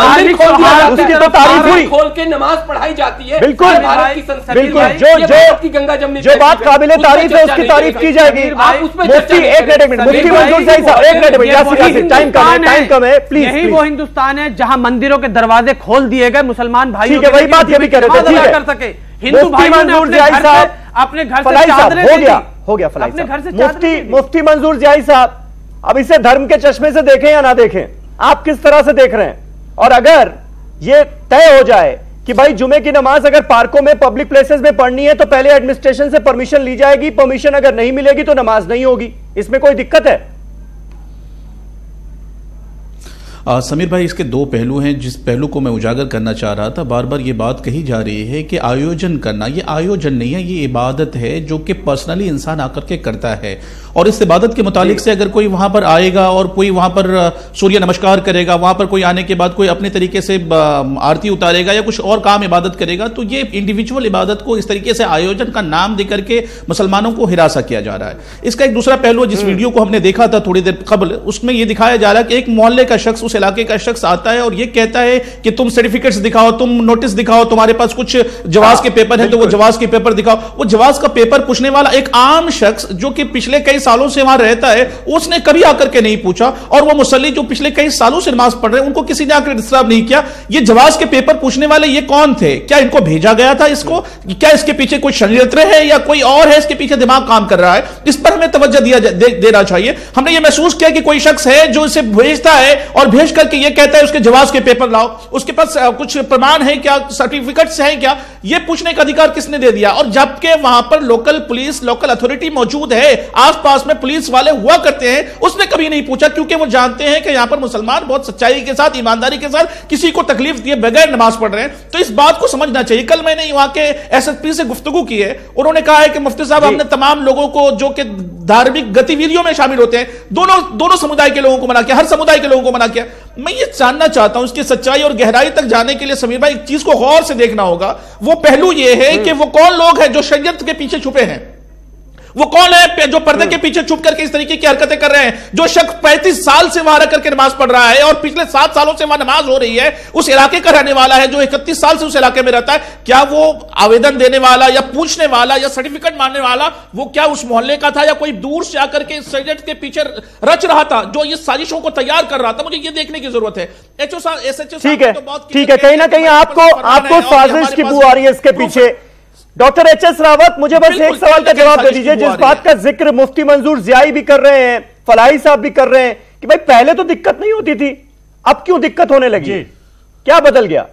उसकी तो तारीफ हुई, खोल के नमाज पढ़ाई जाती है। बिल्कुल भारत की संस्कृति, बिल्कुल, गंगा जमनी, जो बात काबिले तारीफ है उसकी तारीफ की जाएगी। मुफ्ती एक मिनट, मुफ्ती मंजूर जाई साहब एक मिनट, टाइम कम है प्लीज। यही वो हिंदुस्तान है जहां मंदिरों के दरवाजे खोल दिए गए मुसलमान भाइयों के, वही बात ये भी कह रहे थे, कर सके हिंदू भाइयों ने अपने घर से चादरें हो गया फलाई साहब। मुफ्ती मंजूर जाई साहब, अब इसे धर्म के चश्मे से देखें या ना देखें, आप किस तरह से देख रहे हैं? और अगर ये तय हो जाए कि भाई जुमे की नमाज अगर पार्कों में, पब्लिक प्लेसेस में पढ़नी है तो पहले एडमिनिस्ट्रेशन से परमिशन ली जाएगी, परमिशन अगर नहीं मिलेगी तो नमाज नहीं होगी, इसमें कोई दिक्कत है? समीर भाई, इसके दो पहलू हैं। जिस पहलू को मैं उजागर करना चाह रहा था, बार बार ये बात कही जा रही है कि आयोजन करना, ये आयोजन नहीं है, ये इबादत है जो कि पर्सनली इंसान आकर के करता है। और इस इबादत के मुतालिक से अगर कोई वहां पर आएगा और कोई वहां पर सूर्य नमस्कार करेगा, वहां पर कोई आने के बाद कोई अपने तरीके से आरती उतारेगा या कुछ और काम इबादत करेगा, तो ये इंडिविजुअल इबादत को इस तरीके से आयोजन का नाम देकर के मुसलमानों को हिरासा किया जा रहा है। इसका एक दूसरा पहलू, जिस वीडियो को हमने देखा था थोड़ी देर कबल, उसमें यह दिखाया जा रहा है कि एक मोहल्ले का शख्स, उस इलाके का शख्स आता है और यह कहता है कि तुम सर्टिफिकेट्स दिखाओ, तुम नोटिस दिखाओ, तुम्हारे पास कुछ जवाज के पेपर हैं तो वो जवाज के पेपर दिखाओ। वो जवाज का पेपर पूछने वाला एक आम शख्स जो कि पिछले कई सालों से वहां रहता है, उसने कभी आकर के नहीं पूछा। और वो मुसल्ली जो पिछले कई सालों से नमाज पढ़ रहे हैं, उनको किसी ने आकर डिस्टर्ब नहीं किया। ये जवाज के पेपर पूछने वाले ये कौन थे? क्या इनको भेजा गया था इसको? क्या इसके पीछे कोई षड्यंत्र है या कोई और है इसके पीछे दिमाग काम कर रहा है? इस पर हमें तवज्जो देना चाहिए। हमने ये महसूस किया कि कोई शख्स है जो इसे भेजता है और भेज करके ये कहता है उसके जवाज के पेपर लाओ, उसके पास कुछ प्रमाण है क्या, सर्टिफिकेट्स हैं क्या? ये पूछने का अधिकार किसने दे दिया? और जबकि वहां पर लोकल पुलिस, लोकल अथॉरिटी मौजूद है, आसपास में पुलिस वाले हुआ करते हैं, उसने कभी नहीं पूछा, क्योंकि वो जानते हैं कि यहां पर मुसलमान बहुत सच्चाई के साथ, ईमानदारी के साथ किसी को तकलीफ दिए बगैर नमाज पढ़ रहे हैं। तो इस बात को समझना चाहिए। कल मैंने वहां के एसएसपी से गुफ्तगू की है, उन्होंने कहा है कि मुफ्ती साहब हमने तमाम लोगों को जो कि धार्मिक गतिविधियों में शामिल होते हैं, दोनों समुदाय के लोगों को मना किया, हर समुदाय के लोगों को मना किया। मैं ये जानना चाहता हूं इसकी सच्चाई और गहराई तक जाने के लिए समीर भाई एक चीज को गौर से देखना होगा। वो पहलू ये है कि वो कौन लोग हैं जो षड्यंत्र के पीछे छुपे हैं, वो कौन है जो पर्दे के पीछे छुप करके इस तरीके की हरकतें कर रहे हैं। जो शख्स 35 साल से वहां रह करके नमाज पढ़ रहा है और पिछले 7 सालों से वहां नमाज हो रही है, उस इलाके का रहने वाला है, जो 31 साल से उस इलाके में रहता है, क्या वो आवेदन देने वाला या पूछने वाला या सर्टिफिकेट मांगने वाला वो क्या उस मोहल्ले का था या कोई दूर से आकर के षड्यंत्र के पीछे रच रहा था, जो ये साजिशों को तैयार कर रहा था? मुझे ये देखने की जरूरत है। एचओ साहब, एसएचओ साहब, ठीक है, कहीं ना कहीं आपको साजिश की बू आ रही है इसके पीछे। डॉक्टर एचएस रावत, मुझे बस एक सवाल का जवाब दे दीजिए। जिस बात का जिक्र मुफ्ती मंजूर जियाई भी कर रहे हैं, फलाही साहब भी कर रहे हैं कि भाई पहले तो दिक्कत नहीं होती थी, अब क्यों दिक्कत होने लगी? क्या बदल गया?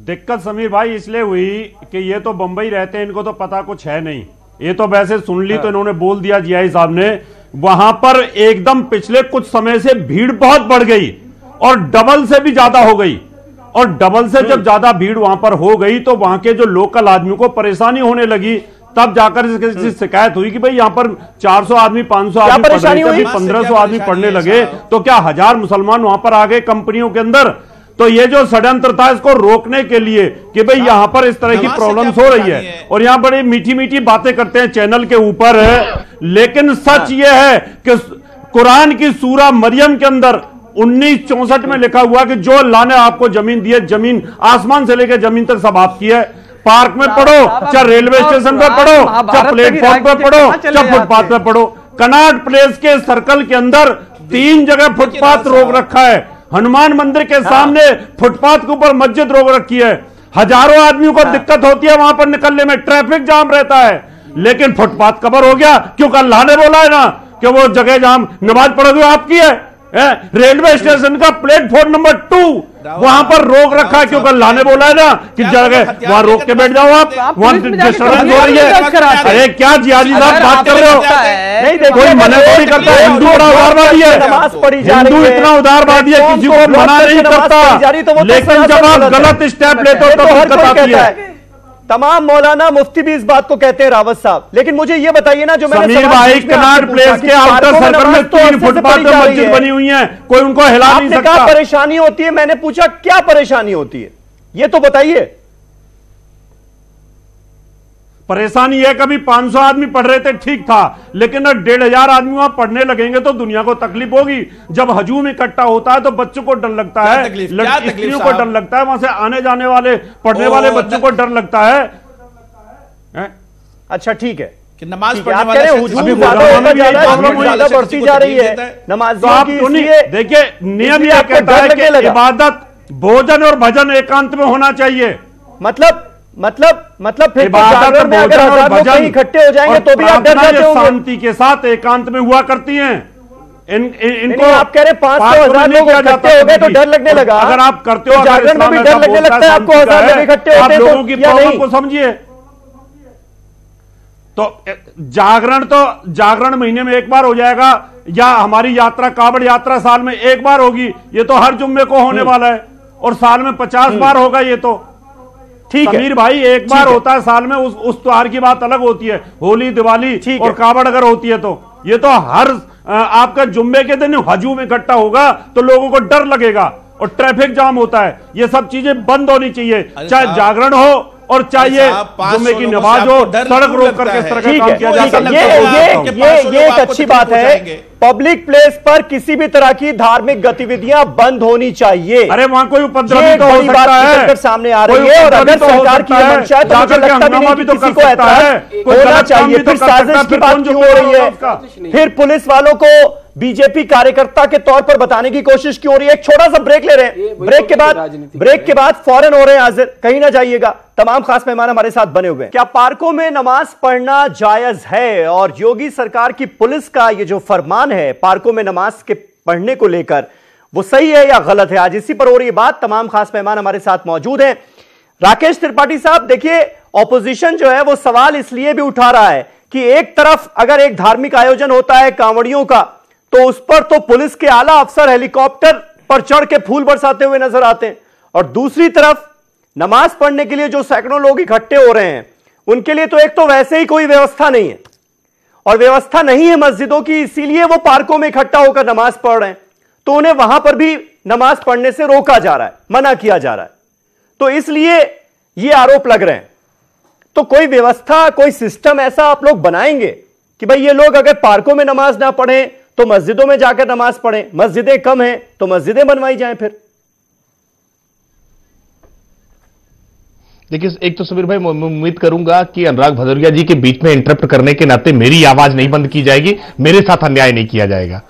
दिक्कत समीर भाई इसलिए हुई कि ये तो बंबई रहते हैं, इनको तो पता कुछ है नहीं। ये तो वैसे सुन ली तो इन्होंने बोल दिया जियाई साहब ने। वहां पर एकदम पिछले कुछ समय से भीड़ बहुत बढ़ गई और डबल से भी ज्यादा हो गई। और डबल से जब ज्यादा भीड़ वहां पर हो गई तो वहां के जो लोकल आदमी को परेशानी होने लगी। तब जाकर इसकी शिकायत हुई कि भाई यहाँ पर 400 आदमी, 500 आदमी पढ़ रहे थे, 1500 आदमी पढ़ने लगे तो क्या 1000 मुसलमान वहां पर आ गए कंपनियों के अंदर। तो ये जो षड्यंत्र था इसको रोकने के लिए कि भाई यहाँ पर इस तरह की प्रॉब्लम्स हो रही है और यहाँ बड़ी मीठी मीठी बातें करते हैं चैनल के ऊपर, लेकिन सच ये है कि कुरान की सूरा मरियम के अंदर 1964 में लिखा हुआ कि जो अल्लाह ने आपको जमीन दी है, जमीन आसमान से लेकर जमीन तक सब आपकी है। पार्क में पढ़ो, चाहे रेलवे स्टेशन पे पढ़ो, चाहे प्लेटफॉर्म पे पढ़ो, चाहे फुटपाथ पे पढ़ो। कनॉट प्लेस के सर्कल के अंदर 3 जगह फुटपाथ रोक रखा है। हनुमान मंदिर के सामने फुटपाथ के ऊपर मस्जिद रोक रखी है। हजारों आदमियों को दिक्कत होती है वहां पर निकलने में, ट्रैफिक जाम रहता है, लेकिन फुटपाथ कवर हो गया क्योंकि अल्लाह ने बोला है ना कि वो जगह जहां नमाज पढ़ोगे आपकी है। रेलवे स्टेशन का प्लेटफॉर्म नंबर 2 वहां पर रोक रखा है क्योंकि अल्लाह ने बोला है ना कि जगह वहां रोक के बैठ जाओ आप, वहां डिस्टर्बेंस हो रही है। अरे क्या जियाजी साहब बात कर रहे हो? नहीं देखो, कोई मना नहीं करता। हिंदू बड़ा उदारवादी है, हिंदू इतना उदारवादी है, किसी को मना नहीं करता, लेकिन जब आप गलत स्टेप लेते हो तो दिक्कत आती है। तमाम मौलाना मुफ्ती भी इस बात को कहते हैं रावत साहब, लेकिन मुझे ये बताइए ना, जो समीर भाई कनॉट प्लेस के आउटर सर्कल में 3 फुटपाथ पे मस्जिद बनी हुई है, कोई उनको हिला नहीं सकता। क्या परेशानी होती है? मैंने पूछा क्या परेशानी होती है, ये तो बताइए। परेशानी है, कभी 500 आदमी पढ़ रहे थे ठीक था, लेकिन 1500 आदमी वहां पढ़ने लगेंगे तो दुनिया को तकलीफ होगी। जब हजूम इकट्ठा होता है तो बच्चों को डर लगता है, लड़कियों को डर लगता है, वहां से आने जाने वाले पढ़ने वाले बच्चों को डर लगता है। अच्छा ठीक है कि नमाज पढ़ने वाले ज्यादा बढ़ती जा रही है नमाज। तो आप देखिए, नियम यह कहता है कि इबादत, भोजन और भजन एकांत में होना चाहिए। मतलब फिर जागरण में अगर हजार लोग कहीं इकट्ठे हो जाएंगे तो भी आप डर जाते होंगे। शांति के साथ एकांत में हुआ करती हैं। इनको आप कह रहे 500,000 लोग इकट्ठे हो गए तो डर लगने लगा। अगर आप करते हो, जागरण में भी डर लगने लगता है आपको, 1000 लोग इकट्ठे होते हैं लोगों की प्रॉब्लम को समझिए। तो जागरण महीने में एक बार हो जाएगा, या हमारी यात्रा कांवड़ यात्रा साल में एक बार होगी, ये तो हर जुम्मे को होने वाला है, और साल में 50 बार होगा ये तो ठीक है। समीर भाई एक बार होता है साल में, उस त्योहार की बात अलग होती है, होली दिवाली और कांवड़ अगर होती है तो ये तो हर आपका जुम्मे के दिन हजूम इकट्ठा होगा तो लोगों को डर लगेगा और ट्रैफिक जाम होता है। ये सब चीजें बंद होनी चाहिए, चाहे जागरण हो और चाहिए जुम्मे की नमाज हो, सड़क रोक करके इस तरह का काम किया जा सकता है। ये एक अच्छी बात है। पब्लिक प्लेस पर किसी भी तरह की धार्मिक गतिविधियां बंद होनी चाहिए। अरे वहां कोई उपद्रवी तो हो सकता है, सामने आ रही है, और अगर सरकार की मंशा है तो मुझे लगता भी नहीं कि किसी को ऐतराज होना चाहिए। फिर साजिश की बात क्यों हो रही है? फिर पुलिस वालों को बीजेपी कार्यकर्ता के तौर पर बताने की कोशिश क्यों हो रही है? एक छोटा सा ब्रेक ले रहे हैं, ब्रेक के बाद फौरन हो रहे हैं हाजिर, कहीं ना जाइएगा। तमाम खास मेहमान हमारे साथ बने हुए हैं। क्या पार्कों में नमाज पढ़ना जायज है? और योगी सरकार की पुलिस का ये जो फरमान है पार्कों में नमाज के पढ़ने को लेकर, वो सही है या गलत है? आज इसी पर हो रही बात। तमाम खास मेहमान हमारे साथ मौजूद हैं। राकेश त्रिपाठी साहब, देखिए ऑपोजिशन जो है वो सवाल इसलिए भी उठा रहा है कि एक तरफ अगर एक धार्मिक आयोजन होता है कांवड़ियों का, तो उस पर तो पुलिस के आला अफसर हेलीकॉप्टर पर चढ़ के फूल बरसाते हुए नजर आते हैं, और दूसरी तरफ नमाज पढ़ने के लिए जो सैकड़ों लोग इकट्ठे हो रहे हैं उनके लिए तो एक तो वैसे ही कोई व्यवस्था नहीं है, और व्यवस्था नहीं है मस्जिदों की, इसीलिए वो पार्कों में इकट्ठा होकर नमाज पढ़ रहे हैं, तो उन्हें वहां पर भी नमाज पढ़ने से रोका जा रहा है, मना किया जा रहा है। तो इसलिए ये आरोप लग रहे हैं। तो कोई व्यवस्था, कोई सिस्टम ऐसा आप लोग बनाएंगे कि भाई ये लोग अगर पार्कों में नमाज ना पढ़ें तो मस्जिदों में जाकर नमाज पढ़ें, मस्जिदें कम हैं तो मस्जिदें बनवाई जाएं। फिर देखिए, एक तो समीर भाई, मैं उम्मीद करूंगा कि अनुराग भदौरिया जी के बीच में इंटरप्ट करने के नाते मेरी आवाज नहीं बंद की जाएगी, मेरे साथ अन्याय नहीं किया जाएगा।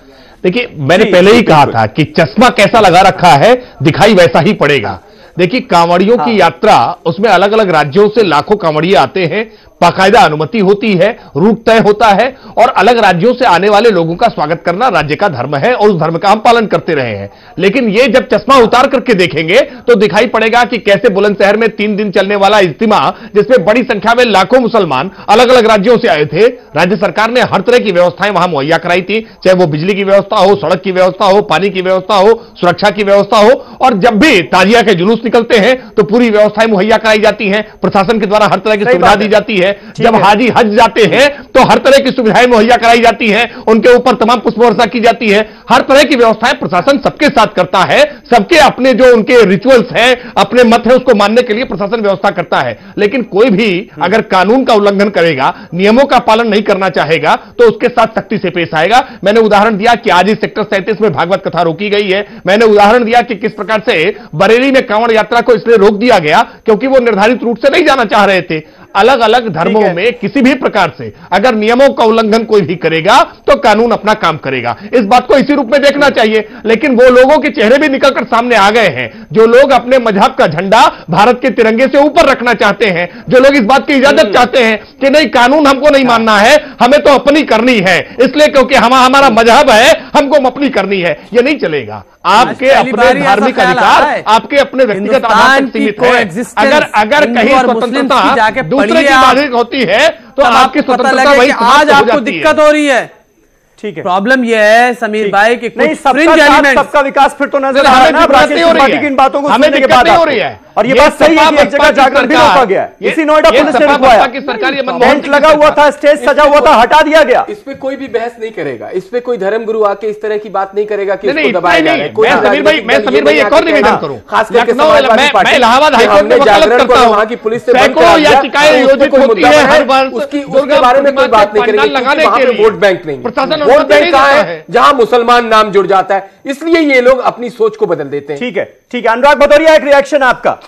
देखिए, मैंने पहले ही कहा था कि चश्मा कैसा लगा रखा है दिखाई वैसा ही पड़ेगा। देखिए, कांवड़ियों की यात्रा, उसमें अलग अलग राज्यों से लाखों कांवड़िए आते हैं, बाकायदा अनुमति होती है, रूट तय होता है, और अलग राज्यों से आने वाले लोगों का स्वागत करना राज्य का धर्म है और उस धर्म का हम पालन करते रहे हैं। लेकिन ये जब चश्मा उतार करके देखेंगे तो दिखाई पड़ेगा कि कैसे बुलंदशहर में 3 दिन चलने वाला इज्तिमा, जिसमें बड़ी संख्या में लाखों मुसलमान अलग अलग राज्यों से आए थे, राज्य सरकार ने हर तरह की व्यवस्थाएं वहां मुहैया कराई थी, चाहे वो बिजली की व्यवस्था हो, सड़क की व्यवस्था हो, पानी की व्यवस्था हो, सुरक्षा की व्यवस्था हो, और जब भी ताजिया के जुलूस निकलते हैं तो पूरी व्यवस्थाएं मुहैया कराई जाती हैं, प्रशासन के द्वारा हर तरह की सुविधा दी जाती है। है। जब हाजी हज जाते हैं तो हर तरह की सुविधाएं मुहैया कराई जाती है, उनके ऊपर तमाम पुष्प वर्षा की जाती है, हर तरह की व्यवस्थाएं प्रशासन सबके साथ करता है, सबके अपने जो उनके रिचुअल्स हैं, अपने मत है, उसको मानने के लिए प्रशासन व्यवस्था करता है। लेकिन कोई भी अगर कानून का उल्लंघन करेगा, नियमों का पालन नहीं करना चाहेगा, तो उसके साथ सख्ती से पेश आएगा। मैंने उदाहरण दिया कि आज इस सेक्टर 37 में भागवत कथा रोकी गई है। मैंने उदाहरण दिया कि किस प्रकार से बरेली में कांवड़ यात्रा को इसलिए रोक दिया गया क्योंकि वो निर्धारित रूट से नहीं जाना चाह रहे थे। अलग अलग धर्मों में किसी भी प्रकार से अगर नियमों का उल्लंघन कोई भी करेगा तो कानून अपना काम करेगा। इस बात को इसी रूप में देखना चाहिए। लेकिन वो लोगों के चेहरे भी निकलकर सामने आ गए हैं जो लोग अपने मजहब का झंडा भारत के तिरंगे से ऊपर रखना चाहते हैं, जो लोग इस बात की इजाजत चाहते हैं कि नहीं, कानून हमको नहीं मानना है, हमें तो अपनी करनी है, इसलिए क्योंकि हमारा मजहब है, हमको अपनी करनी है। यह नहीं चलेगा। आपके अपने धार्मिक अधिकार आपके अपने व्यक्तिगत आधार पर सीमित है। अगर कहीं स्वतंत्रता दूसरे की बाधित होती है तो आपकी स्वतंत्रता वही आज आपको दिक्कत हो रही है। ठीक है, प्रॉब्लम यह है समीर भाई कि नहीं, सबका विकास फिर तो नजर आ रहा है इन बातों को सुनने के बाद हो रही है। और ये बात सही है कि एक जगह जागरण भी रोका गया, इसी नोएडा पुलिस ने रुकवाया, टेंट लगा हुआ था, स्टेज सजा हुआ था, हटा दिया गया। इस पे कोई भी बहस नहीं करेगा, इस पे कोई धर्मगुरु आके इस तरह की बात नहीं करेगा कि इसको दबाया जा रहा है। मैं समीर भाई एक और निवेदन करूं, खास करके मैं इलाहाबाद हाईकोर्ट में वकालत करता हूं, वहां की पुलिस से सैकड़ों याचिकाएं आयोजित होती है हर वर्ष, उसके बारे में कोई बात नहीं करेगी क्योंकि वहां पे वोट बैंक नहीं, प्रशासन वोट बैंक कहां है जहां मुसलमान नाम जुड़ जाता है, इसलिए ये लोग अपनी सोच को बदल देते हैं। ठीक है, ठीक है। अनुराग भदौरिया, एक रिएक्शन आपका।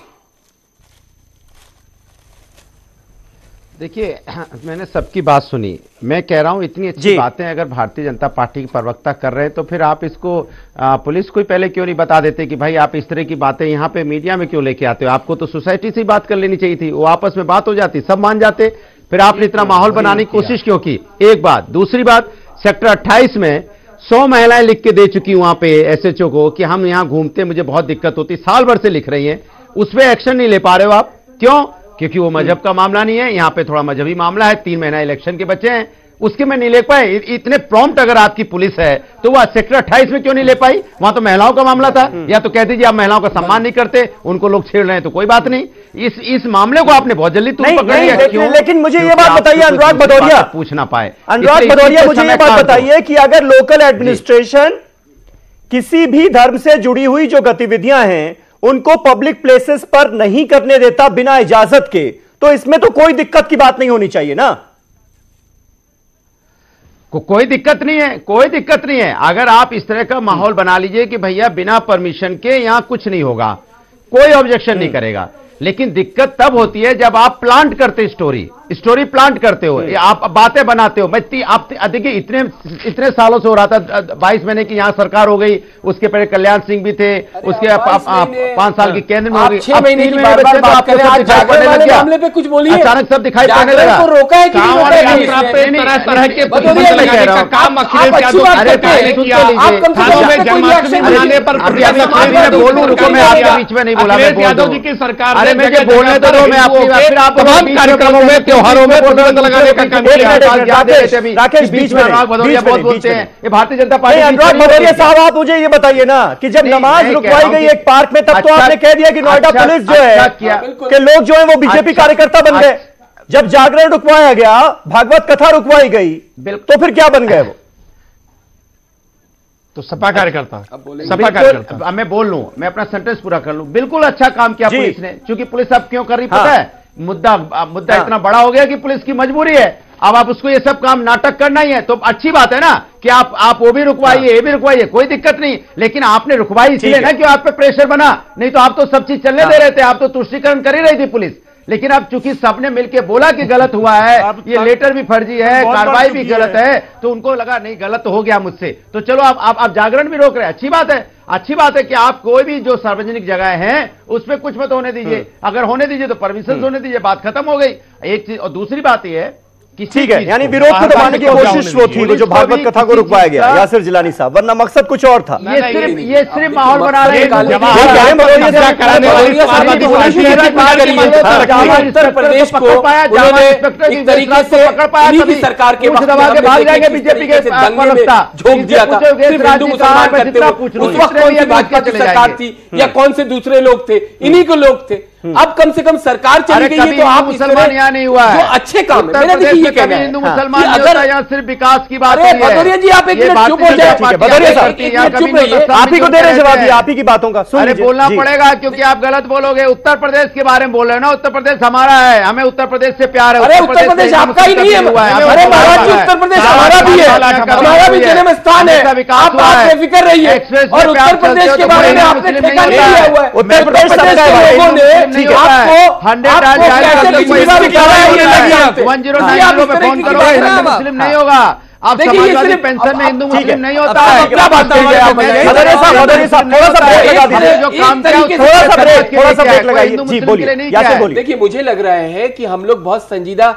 देखिए, मैंने सबकी बात सुनी। मैं कह रहा हूं इतनी अच्छी बातें अगर भारतीय जनता पार्टी के प्रवक्ता कर रहे हैं तो फिर आप इसको पुलिस को पहले क्यों नहीं बता देते कि भाई आप इस तरह की बातें यहां पे मीडिया में क्यों लेके आते हो? आपको तो सोसाइटी से ही बात कर लेनी चाहिए थी, वो आपस में बात हो जाती, सब मान जाते। फिर आपने इतना माहौल बनाने की कोशिश क्यों की? एक बात। दूसरी बात, सेक्टर 28 में 100 महिलाएं लिख के दे चुकी वहां पे SHO को कि हम यहां घूमते, मुझे बहुत दिक्कत होती, साल भर से लिख रही हैं, उस पर एक्शन नहीं ले पा रहे हो आप। क्यों? क्योंकि वो मजहब का मामला नहीं है, यहां पे थोड़ा मजहबी मामला है, 3 महीना इलेक्शन के बचे हैं, उसके में नहीं ले पाए। इतने प्रॉम्प्ट अगर आपकी पुलिस है तो वह सेक्टर 28 में क्यों नहीं ले पाई? वहां तो महिलाओं का मामला था। या तो कह दीजिए आप महिलाओं का सम्मान नहीं करते, उनको लोग छेड़ रहे हैं तो कोई बात नहीं। इस मामले को आपने बहुत जल्दी पकड़ लिया क्यों? लेकिन मुझे ये बात बताइए अनुराग भदौरिया, पूछना पाए अनुराग भदौरिया, मुझे ये बात बताइए कि अगर लोकल एडमिनिस्ट्रेशन किसी भी धर्म से जुड़ी हुई जो गतिविधियां हैं उनको पब्लिक प्लेसेस पर नहीं करने देता बिना इजाजत के, तो इसमें तो कोई दिक्कत की बात नहीं होनी चाहिए ना? कोई दिक्कत नहीं है, कोई दिक्कत नहीं है। अगर आप इस तरह का माहौल बना लीजिए कि भैया बिना परमिशन के यहां कुछ नहीं होगा, कोई ऑब्जेक्शन नहीं करेगा। लेकिन दिक्कत तब होती है जब आप प्लांट करते स्टोरी प्लांट करते हो, आप बातें बनाते हो। आप देखिए इतने सालों से हो रहा था, 22 महीने की यहां सरकार हो गई, उसके पहले कल्याण सिंह भी थे, उसके 5 साल की केंद्र में हो गई, 6 महीने की बात करें, मामले पे कुछ बोलिए, अचानक सब दिखाई पड़ने लगा। रोका है कि नहीं रोका यादव जी की सरकार अरे मुझे बोलने दो, मैं तमाम कार्यक्रमों में त्योहारों में प्रतिबंध लगाने का काम किया। राकेश बीच में बहुत बोलते हैं, ये भारतीय जनता पार्टी। अनुराग भदौरिया साहब, आप मुझे ये बताइए ना कि जब नमाज रुकवाई गई एक पार्क में, तब तो आपने कह दिया कि नोएडा पुलिस जो है कि लोग जो है वो बीजेपी कार्यकर्ता बन गए। जब जागरण रुकवाया गया, भागवत कथा रुकवाई गई, तो फिर क्या बन गए वो? तो सपा कार्यकर्ता, सपा कार्यकर्ता। मैं बोल लूं, मैं अपना सेंटेंस पूरा कर लूं। बिल्कुल अच्छा काम किया पुलिस ने, क्योंकि पुलिस अब क्यों कर रही पता है? मुद्दा इतना बड़ा हो गया कि पुलिस की मजबूरी है। अब आप उसको ये सब काम नाटक करना ही है तो अच्छी बात है ना कि आप वो भी रुकवाइए, ये भी रुकवाइए, कोई दिक्कत नहीं। लेकिन आपने रुकवाई इसलिए ना कि आप पे प्रेशर बना, नहीं तो आप तो सब चीज चलने दे रहे थे, आप तो तुष्टीकरण कर ही रही थी पुलिस। लेकिन अब चूंकि सबने मिलकर बोला कि गलत हुआ है, ये लेटर भी फर्जी है, कार्रवाई भी गलत है, तो उनको लगा नहीं गलत हो गया मुझसे, तो चलो आप जागरण भी रोक रहे हैं। अच्छी बात है, अच्छी बात है कि आप कोई भी जो सार्वजनिक जगह है उसमें कुछ मत होने दीजिए। अगर होने दीजिए तो परमिशन होने दीजिए, बात खत्म हो गई। एक चीज। और दूसरी बात यह है, ठीक है, यानी विरोध को दबाने की कोशिश वो थी, वो जो भागवत कथा को रुकवाया गया, यासिर जिलानी साहब, वरना मकसद कुछ और था। ये सिर्फ माहौल बना रहे हैं। प्रदेश को एक तरीके से सरकार के दबा के भाग जाएंगे बीजेपी के झोंक दिया था, हिंदू मुसलमान करते हुए। उस वक्त कौन सी भाजपा की सरकार थी या कौन से दूसरे लोग थे? इन्हीं को लोग थे। अब कम से कम सरकार चली गई है तो आप मुसलमान यहाँ नहीं हुआ है, जो अच्छे काम है। मेरा देखिए ये कहना है हिंदू मुसलमान नहीं होता, यहाँ सिर्फ विकास की बात है। भदौरिया जी आप एक मिनट चुप हो जाए, भदौरिया साहब चुप रहिए, आप ही को दे रहे जवाब, आप ही की बातों का अरे बोलना पड़ेगा क्योंकि आप गलत बोलोगे। उत्तर प्रदेश के बारे में बोल रहे हो ना, उत्तर प्रदेश हमारा है, हमें उत्तर प्रदेश से प्यार है। अरे उत्तर प्रदेश आपका ही नहीं है, अरे महाराज जी उत्तर प्रदेश हमारा भी है, हमारा भी जन्म स्थान है, आप बेफिक्र रहिए। और उत्तर प्रदेश के बारे में आपने ठेका नहीं लिया हुआ है, उत्तर प्रदेश के लोगों ने आपको 109 पे फोन करो, मुस्लिम नहीं होगा। आप समाजवादी पेंशन में हिंदू मुस्लिम नहीं होता है। क्या बात कर रहे हैं? थोड़ा सा ब्रेक लगा दीजिए, जो काम थोड़ा सा ब्रेक लगाइए। जी बोलिए। देखिए मुझे लग रहा है कि हम लोग बहुत संजीदा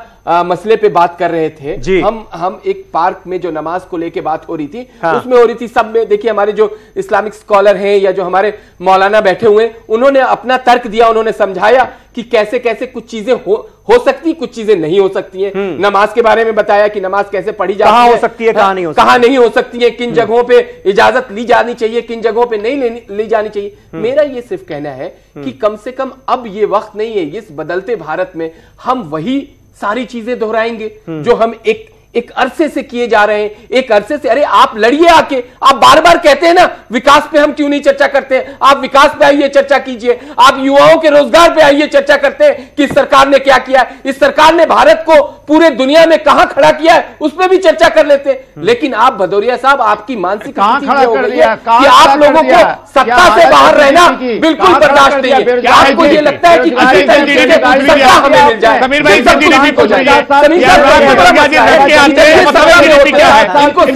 मसले पे बात कर रहे थे। हम एक पार्क में जो नमाज को लेके बात हो रही थी, उसमें हो रही थी, सब में देखिए हमारे जो इस्लामिक स्कॉलर हैं या जो हमारे मौलाना बैठे हुए हैं, उन्होंने अपना तर्क दिया, उन्होंने समझाया कि कैसे कैसे कुछ चीजें हो सकती, कुछ चीजें नहीं हो सकती हैं। नमाज के बारे में बताया कि नमाज कैसे पढ़ी जाती है, कहां हो सकती है, कहां नहीं हो सकती है, किन जगहों पे इजाजत ली जानी चाहिए, किन जगहों पे नहीं ली जानी चाहिए। मेरा ये सिर्फ कहना है कि कम से कम अब ये वक्त नहीं है, इस बदलते भारत में हम वही सारी चीजें दोहराएंगे जो हम एक अरसे से किए जा रहे हैं, एक अरसे से। अरे आप लड़िए आके, आप बार बार कहते हैं ना विकास पे हम क्यों नहीं चर्चा करते हैं, आप विकास पे आइए चर्चा कीजिए, आप युवाओं के रोजगार पे आइए चर्चा करते हैं कि इस सरकार ने क्या किया, इस सरकार ने भारत को पूरे दुनिया में कहां खड़ा किया है, उस पर भी चर्चा कर लेते हैं। लेकिन आप भदौरिया साहब, आपकी मानसिक कहां खड़ा कर दिया कि आप लोगों को सत्ता से बाहर रहना बिल्कुल बर्दाश्त नहीं है। आपको ये लगता है कि किसी तरीके से सत्ता हमें मिल जाए, समीर भाई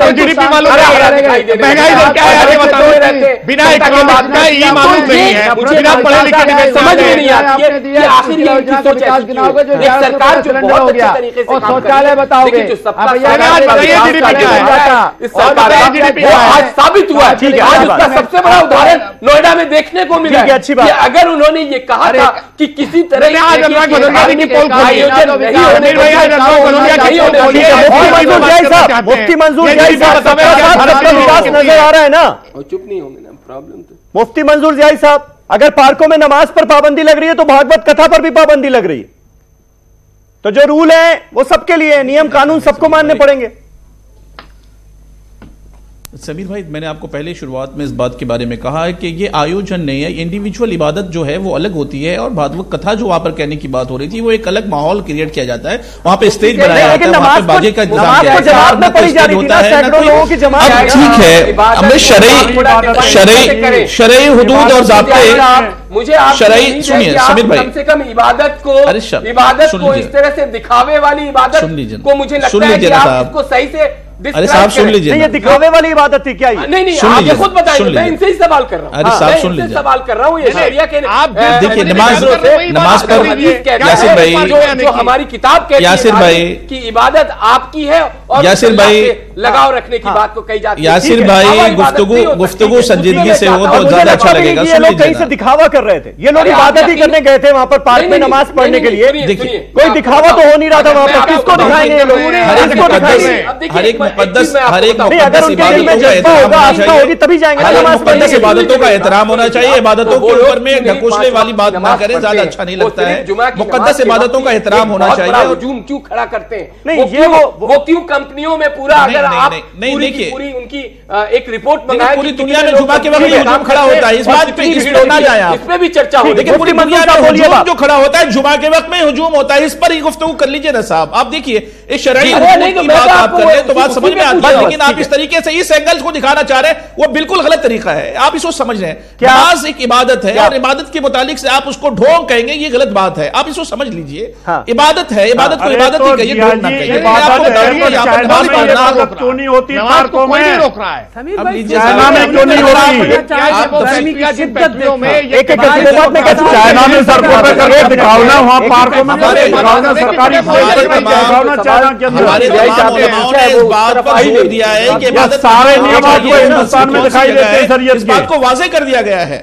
जीडीपी मालूम महंगाई दर क्या है बताओ, बिना इकोनॉमिक्स का ये मालूम नहीं है, बिना पढ़े लिखे समझ में नहीं आती है कि आखिर ये सरकार जो बहुत अच्छे तरीके से और शौचालय बताओगे, आज साबित हुआ है। आज उसका सबसे बड़ा उदाहरण नोएडा में देखने को मिला है कि अगर उन्होंने ये कहा था कि किसी तरह मुफ्ती मंजूर जियाई साहब विकास नजर आ रहा है ना, चुप नहीं होंगे ना, प्रॉब्लम तो मुफ्ती मंजूर जियाई साहब, अगर पार्कों में नमाज पर पाबंदी लग रही है तो भागवत कथा पर भी पाबंदी लग रही है, तो जो रूल है वो सबके लिए, नियम कानून सबको मानने पड़ेंगे। समीर भाई, मैंने आपको पहले शुरुआत में इस बात के बारे में कहा है कि ये आयोजन नहीं है, इंडिविजुअल इबादत जो है वो अलग होती है, और भागवत कथा जो वहां पर कहने की बात हो रही थी वो एक अलग माहौल क्रिएट किया जाता है, वहां पे स्टेज बनाया जाता है, वहां पे बाजे का इंतजाम किया जाता है। ठीक है, हमें शरई हुदूद और ज़ाब्ते, मुझे शरई सुनिए समीर भाई, कम से कम इबादत को इस तरह से दिखावे वाली इबादत को मुझे लगता है कि आप इसको सही से अरे साहब सुन लीजिए, ये दिखावे वाली इबादत थी क्या? नहीं आप ये खुद बताइए, मैं इनसे ही सवाल कर रहा हूँ। अरे साहब सुन लीजिए, सवाल कर रहा हूँ ये शरिया के, आप देखिए नमाज पर यासिर भाई, जो हमारी किताब कहती है यासिर भाई की इबादत आपकी है और यासिर भाई लगाव रखने की बात को कही जाती है। यासिर भाई गुफ्तगू संजीदगी से हो तो ज्यादा अच्छा लगेगा। ये लोग कहीं से दिखावा कर रहे थे, ये लोग इबादत ही करने गए थे वहां पर पार्क में नमाज पढ़ने के लिए। देखिए कोई दिखावा तो हो नहीं रहा था वहां पर, किसको दिखाएंगे ये लोग? हर एक मुकद्दस अगर उनके दिल में जज्बा होगा, आस्था होगी तभी जाएंगे नमाज पढ़ने। इबादतों का एहतराम होना चाहिए, इबादतों के ऊपर में ढकोसले वाली बात ना करें, ज्यादा अच्छा नहीं लगता है। मुकद्दस इबादतों का एहतराम होना चाहिए। हुजूम क्यों खड़ा करते हैं? नहीं ये वो क्यों कंपनियों में पूरा, अगर आप पूरी उनकी एक रिपोर्ट मंगाएं, पूरी दुनिया में जुमा के वक्त हुजूम खड़ा होता है, इस बात पे ना जाए, इस पे भी चर्चा हो। देखिए पूरी दुनिया में हुजूम जो खड़ा होता है जुमा के वक्त में हुजूम होता है, इस पर ही गुफ्तगू कर लीजिए ना साहब। आप देखिए इस शरई की बात आप कर रहे हैं तो बात समझ में आती है, लेकिन आप इस तरीके से इस एंगल को दिखाना चाह रहे हैं वो बिल्कुल गलत तरीका है। आप इसको समझ रहे हैं, नमाज एक इबादत है और इबादत के मुतालिक से आप उसको ढोंग कहेंगे, ये गलत बात है। आप इसको समझ लीजिए, इबादत है, इबादत को इबादत ही कहिए, ढोंग ना कहिए। क्यों नहीं होती पार्कों में? रोक रहा है अब चाइना में क्यों नहीं हो रही? चाइना में सड़कों पर करके दिखाओ ना, वहाँ पार्कों में दिखाओ ना, सरकारी दिखाओ ना चाइना के अंदर। इस बात पर जोर दिया है कि सारे नियम आपको हिंदुस्तान में दिखाई देते हैं, इस बात को वाज़ेह कर दिया गया है।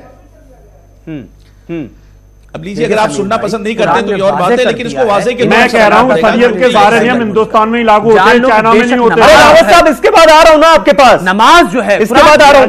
अब लीजिए, अगर आप सुनना पसंद नहीं करते तो ये और बात है, लेकिन इसको वाज़े के मैं कह रहा हूँ शरीयत के सारे नियम हिंदुस्तान में ही लागू होते हैं, चाइना में नहीं होते। रावत साहब, इसके बाद आ रहा हूँ ना आपके पास, नमाज जो है इसके बाद आ रहा हूँ,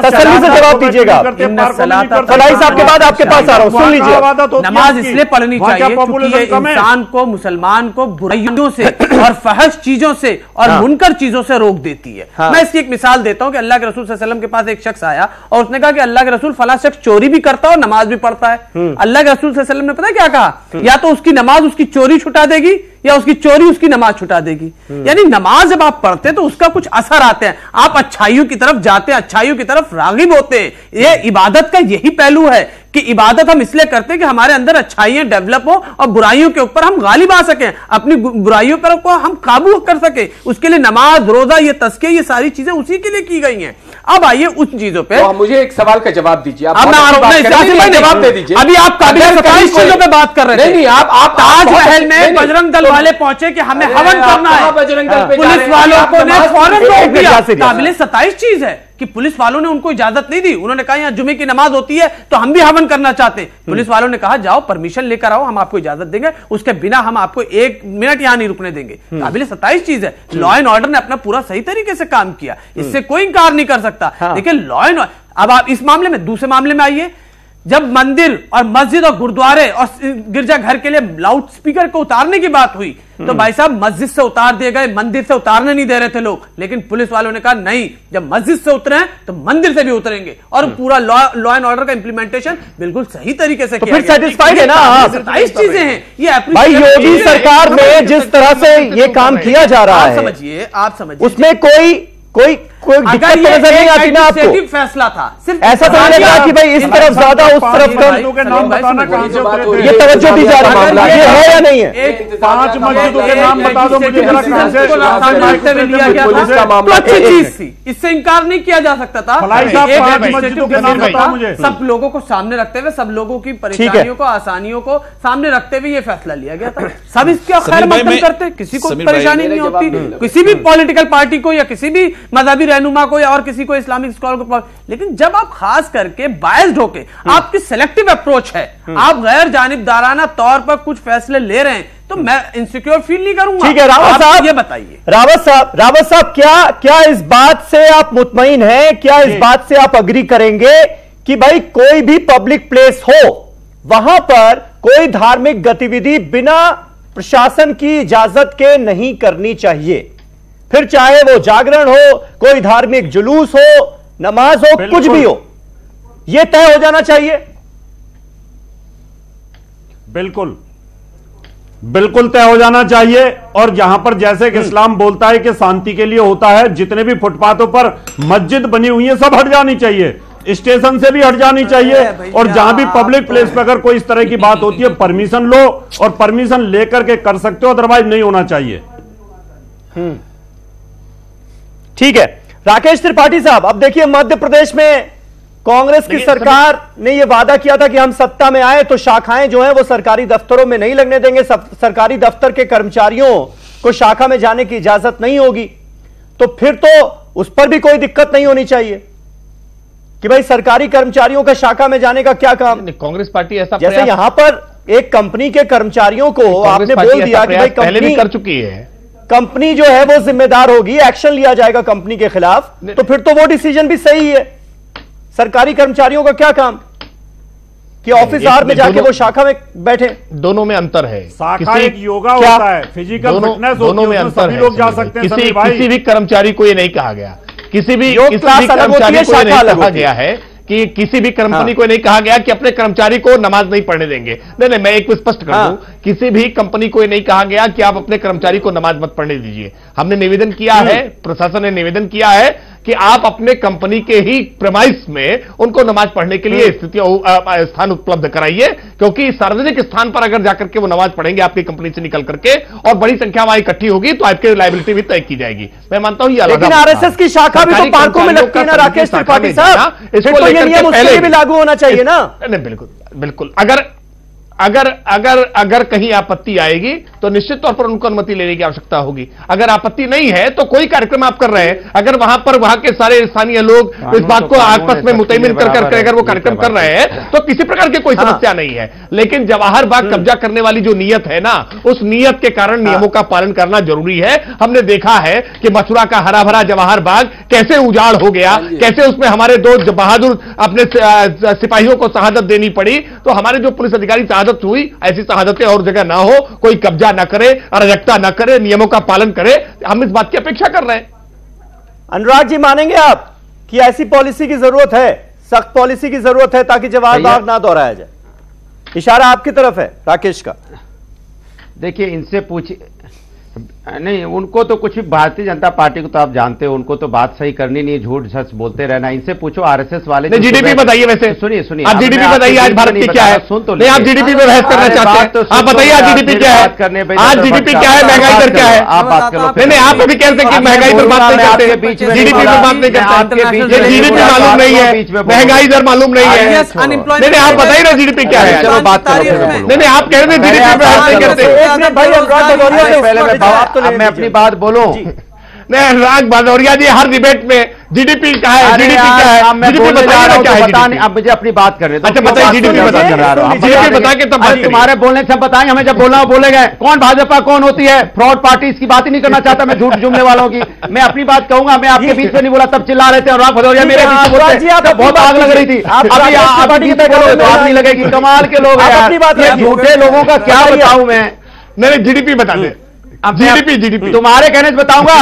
तसल्ली से जवाब दीजिएगा। फलाई साहब के बाद आपके पास आ रहा हूँ, सुन लीजिए। नमाज इसलिए पढ़नी चाहिए क्योंकि ये इंसान को, मुसलमान को बुराइयों से और फहश चीजों से और मुनकर चीजों से रोक देती है। मैं इसकी एक मिसाल देता हूं कि अल्लाह के रसूल सल्लल्लाहु अलैहि वसल्लम के पास एक शख्स आया और उसने कहा कि अल्लाह के रसूल फला शख्स चोरी भी करता है और नमाज भी पढ़ता है। अल्लाह के रसूल सल्लल्लाहु अलैहि वसल्लम ने पता क्या कहा, या तो उसकी नमाज उसकी चोरी छुटा देगी या उसकी चोरी उसकी नमाज छुटा देगी। यानी नमाज जब आप पढ़ते हैं तो उसका कुछ असर आते हैं, आप अच्छाइयों की तरफ जाते हैं, अच्छाइयों की तरफ रागिब होते हैं। ये इबादत का यही पहलू है कि इबादत हम इसलिए करते हैं कि हमारे अंदर अच्छाइयां डेवलप हो और बुराइयों के ऊपर हम गालिब आ सकें, अपनी बुराइयों पर को हम काबू कर सके। उसके लिए नमाज, रोजा, ये तस्किया, ये सारी चीजें उसी के लिए की गई हैं। अब आइए उन चीजों पे, तो मुझे एक सवाल का जवाब दीजिए। अब मैं आ रहा हूं, जवाब दे दीजिए। अभी आप चीजों पे बात कर रहे थे। नहीं, आप ताजमहल में बजरंग दल वाले पहुंचे कि हमें हवन करना है, पुलिस वालों को ने फौरन रोक दिया। काबिले 27 चीज है कि पुलिस वालों ने उनको इजाजत नहीं दी। उन्होंने कहा यहाँ जुमे की नमाज होती है तो हम भी हवन करना चाहते हैं। पुलिस वालों ने कहा जाओ परमिशन लेकर आओ, हम आपको इजाजत देंगे, उसके बिना हम आपको 1 मिनट यहां नहीं रुकने देंगे। काबिले 27 चीज है। लॉ एंड ऑर्डर ने अपना पूरा सही तरीके से काम किया, इससे कोई इंकार नहीं कर सकता। देखिए लॉ एंड, अब आप इस मामले में, दूसरे मामले में आइए, जब मंदिर और मस्जिद और गुरुद्वारे और गिरजाघर के लिए लाउड स्पीकर को उतारने की बात हुई तो भाई साहब मस्जिद से उतार दिए गए, मंदिर से उतारने नहीं दे रहे थे लोग, लेकिन पुलिस वालों ने कहा नहीं, जब मस्जिद से उतरे हैं तो मंदिर से भी उतरेंगे। और पूरा लॉ एंड ऑर्डर का इंप्लीमेंटेशन बिल्कुल सही तरीके से किया गया। सेटिस्फाइड है ना? 27 चीजें हैं ये भाई। योगी सरकार में जिस तरह से ये काम किया जा रहा है, आप समझिए उसमें कोई दिक्कत तो नजर नहीं आती ना आपको? फैसला था, सिर्फ ऐसा तो नहीं लगा कि भाई इस तरफ ज्यादा उस तरफ कम। ये तवज्जो दी जा रही मामला, ये है या नहीं है? 5 मस्जिदों के नाम बता दो मुझे जरा, कहां से लिया गया था, तो अच्छी चीज थी, इससे इंकार नहीं किया जा सकता था। 5 मस्जिदों के नाम बताओ मुझे। सब लोगों को सामने रखते हुए, सब लोगों की परेशानियों को, आसानियों को सामने रखते हुए ये फैसला लिया गया था। सब इसके खैर मकदम करते, किसी को परेशानी नहीं होती, किसी भी पॉलिटिकल पार्टी को या किसी भी मजहबी रहनुमा को या और किसी को, इस्लामिक स्कॉलर को। लेकिन जब आप खास करके बायस्ड होके, आपकी सिलेक्टिव अप्रोच है, आप गैर जानिबदाराना तौर पर कुछ फैसले ले रहे हैं, तो मैं इनसिक्योर फील नहीं करूंगा। ठीक है रावत साहब, ये बताइए। रावत साहब क्या इस बात से आप मुतमईन हैं, क्या इस बात से आप अग्री करेंगे कि भाई कोई भी पब्लिक प्लेस हो, वहां पर कोई धार्मिक गतिविधि बिना प्रशासन की इजाजत के नहीं करनी चाहिए? फिर चाहे वो जागरण हो, कोई धार्मिक जुलूस हो, नमाज हो, कुछ भी हो, यह तय हो जाना चाहिए। बिल्कुल तय हो जाना चाहिए। और जहां पर जैसे कि इस्लाम बोलता है कि शांति के लिए होता है, जितने भी फुटपाथों पर मस्जिद बनी हुई है सब हट जानी चाहिए, स्टेशन से भी हट जानी चाहिए। और जहां भी पब्लिक प्लेस पर अगर कोई इस तरह की बात होती है, परमिशन लो और परमिशन लेकर के कर सकते हो, अदरवाइज नहीं होना चाहिए। ठीक है राकेश त्रिपाठी साहब, अब देखिए मध्य प्रदेश में कांग्रेस की सरकार ने यह वादा किया था कि हम सत्ता में आए तो शाखाएं जो हैं वो सरकारी दफ्तरों में नहीं लगने देंगे, सरकारी दफ्तर के कर्मचारियों को शाखा में जाने की इजाजत नहीं होगी। तो फिर तो उस पर भी कोई दिक्कत नहीं होनी चाहिए कि भाई सरकारी कर्मचारियों का शाखा में जाने का क्या काम। कांग्रेस पार्टी ऐसा, जैसे यहां पर एक कंपनी के कर्मचारियों को आपने बोल दिया कि भाई पहले भी कर चुकी है, कंपनी जो है वो जिम्मेदार होगी, एक्शन लिया जाएगा कंपनी के खिलाफ, तो फिर तो वो डिसीजन भी सही है। सरकारी कर्मचारियों का क्या काम कि ऑफिस आवर में जाके वो शाखा में बैठे? दोनों में अंतर है। शाखा एक योगा होता है, फिजिकल फिटनेस, दोनों में अंतर है। लोग जा सकते हैं। किसी भी कर्मचारी को ये नहीं कहा गया, किसी भी कर्मचारी को नहीं कहा गया है कि किसी भी कंपनी को नहीं कहा गया कि अपने कर्मचारी को नमाज नहीं पढ़ने देंगे। नहीं, मैं एक स्पष्ट कर दूं, किसी भी कंपनी को नहीं कहा गया कि आप अपने कर्मचारी को नमाज मत पढ़ने दीजिए। हमने निवेदन किया है, प्रशासन ने निवेदन किया है कि आप अपने कंपनी के ही प्रेमाइस में उनको नमाज पढ़ने के लिए स्थान उपलब्ध कराइए, क्योंकि सार्वजनिक स्थान पर अगर जाकर के वो नमाज पढ़ेंगे आपकी कंपनी से निकल करके और बड़ी संख्या वहां इकट्ठी होगी तो आपकी लायबिलिटी भी तय की जाएगी। मैं मानता हूं ये अलग, लेकिन आरएसएस की शाखा भी तो पार्कों में लगती है ना राकेश त्रिपाठी साहब, इसको ये नियम उसके लिए भी लागू होना चाहिए ना? नहीं, बिल्कुल। अगर कहीं आपत्ति आएगी तो निश्चित तौर पर उनको अनुमति लेने की आवश्यकता होगी। अगर आपत्ति नहीं है तो कोई कार्यक्रम आप कर रहे हैं, अगर वहां के सारे स्थानीय लोग इस बात को आपस में मुतमिन कर अगर वो कार्यक्रम कर रहे हैं तो किसी प्रकार की कोई समस्या नहीं है। लेकिन जवाहर बाग कब्जा करने वाली जो नीयत है ना, उस नीयत के कारण नियमों का पालन करना जरूरी है। हमने देखा है कि मथुरा का हरा भरा जवाहर बाग कैसे उजाड़ हो गया, कैसे उसमें हमारे दो बहादुर अपने सिपाहियों को शहादत देनी पड़ी। तो हमारे जो पुलिस अधिकारी शहादत हुई, ऐसी शहादतें और जगह ना हो, कोई कब्जा ना करे, अराजकता ना करे, नियमों का पालन करे। हम इस बात की अपेक्षा कर रहे हैं। अनुराग जी, मानेंगे आप कि ऐसी पॉलिसी की जरूरत है, सख्त पॉलिसी की जरूरत है ताकि जवाहर बाग ना दोहराया जाए? इशारा आपकी तरफ है राकेश का। देखिए, इनसे पूछिए, नहीं उनको तो कुछ भी, भारतीय जनता पार्टी को तो आप जानते हो, उनको तो बात सही करनी नहीं, झूठ सच बोलते रहना। इनसे पूछो आरएसएस वाले। जीडीपी बताइए, वैसे सुनिए आप जीडीपी बताइए आज भारत की क्या है। सुन तो नहीं, आप जीडीपी पे बहस करना चाहते हैं, आप बताइए आज जीडीपी क्या है, आज जीडीपी क्या है, महंगाई दर क्या है। आप बात करो। नहीं, आप अभी कहते हैं कि महंगाई पर बात नहीं करते, जीडीपी पर बात नहीं करते, जीडीपी मालूम नहीं है, महंगाई दर मालूम नहीं है। नहीं, आप बताइए ना जीडीपी क्या है। चलो बात करो। नहीं, आप कह रहे थे जीडीपी पर बहस नहीं करते। मैं अपनी बात बोलूं। नहीं, अनुराग भदौरिया जी हर डिबेट में जीडीपी क्या है, जीडीपी क्या है, जीडीपी बता रहा हूं, बता नहीं, अब मुझे अपनी बात कर रहे। अच्छा बताइए, जीडीपी बता रहा हूं, जीडीपी बता के तब तुम्हारे बोलने से हम बताएंगे, हमें जब बोलना हो बोलेंगे। कौन भाजपा कौन होती है, फ्रॉड पार्टी, इसकी बात ही नहीं करना चाहता मैं, झूठ जुमले वालों की। मैं अपनी बात कहूंगा, मैं आपके बीच में नहीं बोला, तब चिल्ला रहे थे अनुराग भदौरिया मेरे बीच में, बहुत आग लग रही थी। अभी आप नहीं लगेगी, कमाल के लोग हैं, झूठे लोगों का क्या बताऊं मैं। नहीं, जीडीपी बता दें, जीडीपी तुम्हारे कहने से बताऊंगा,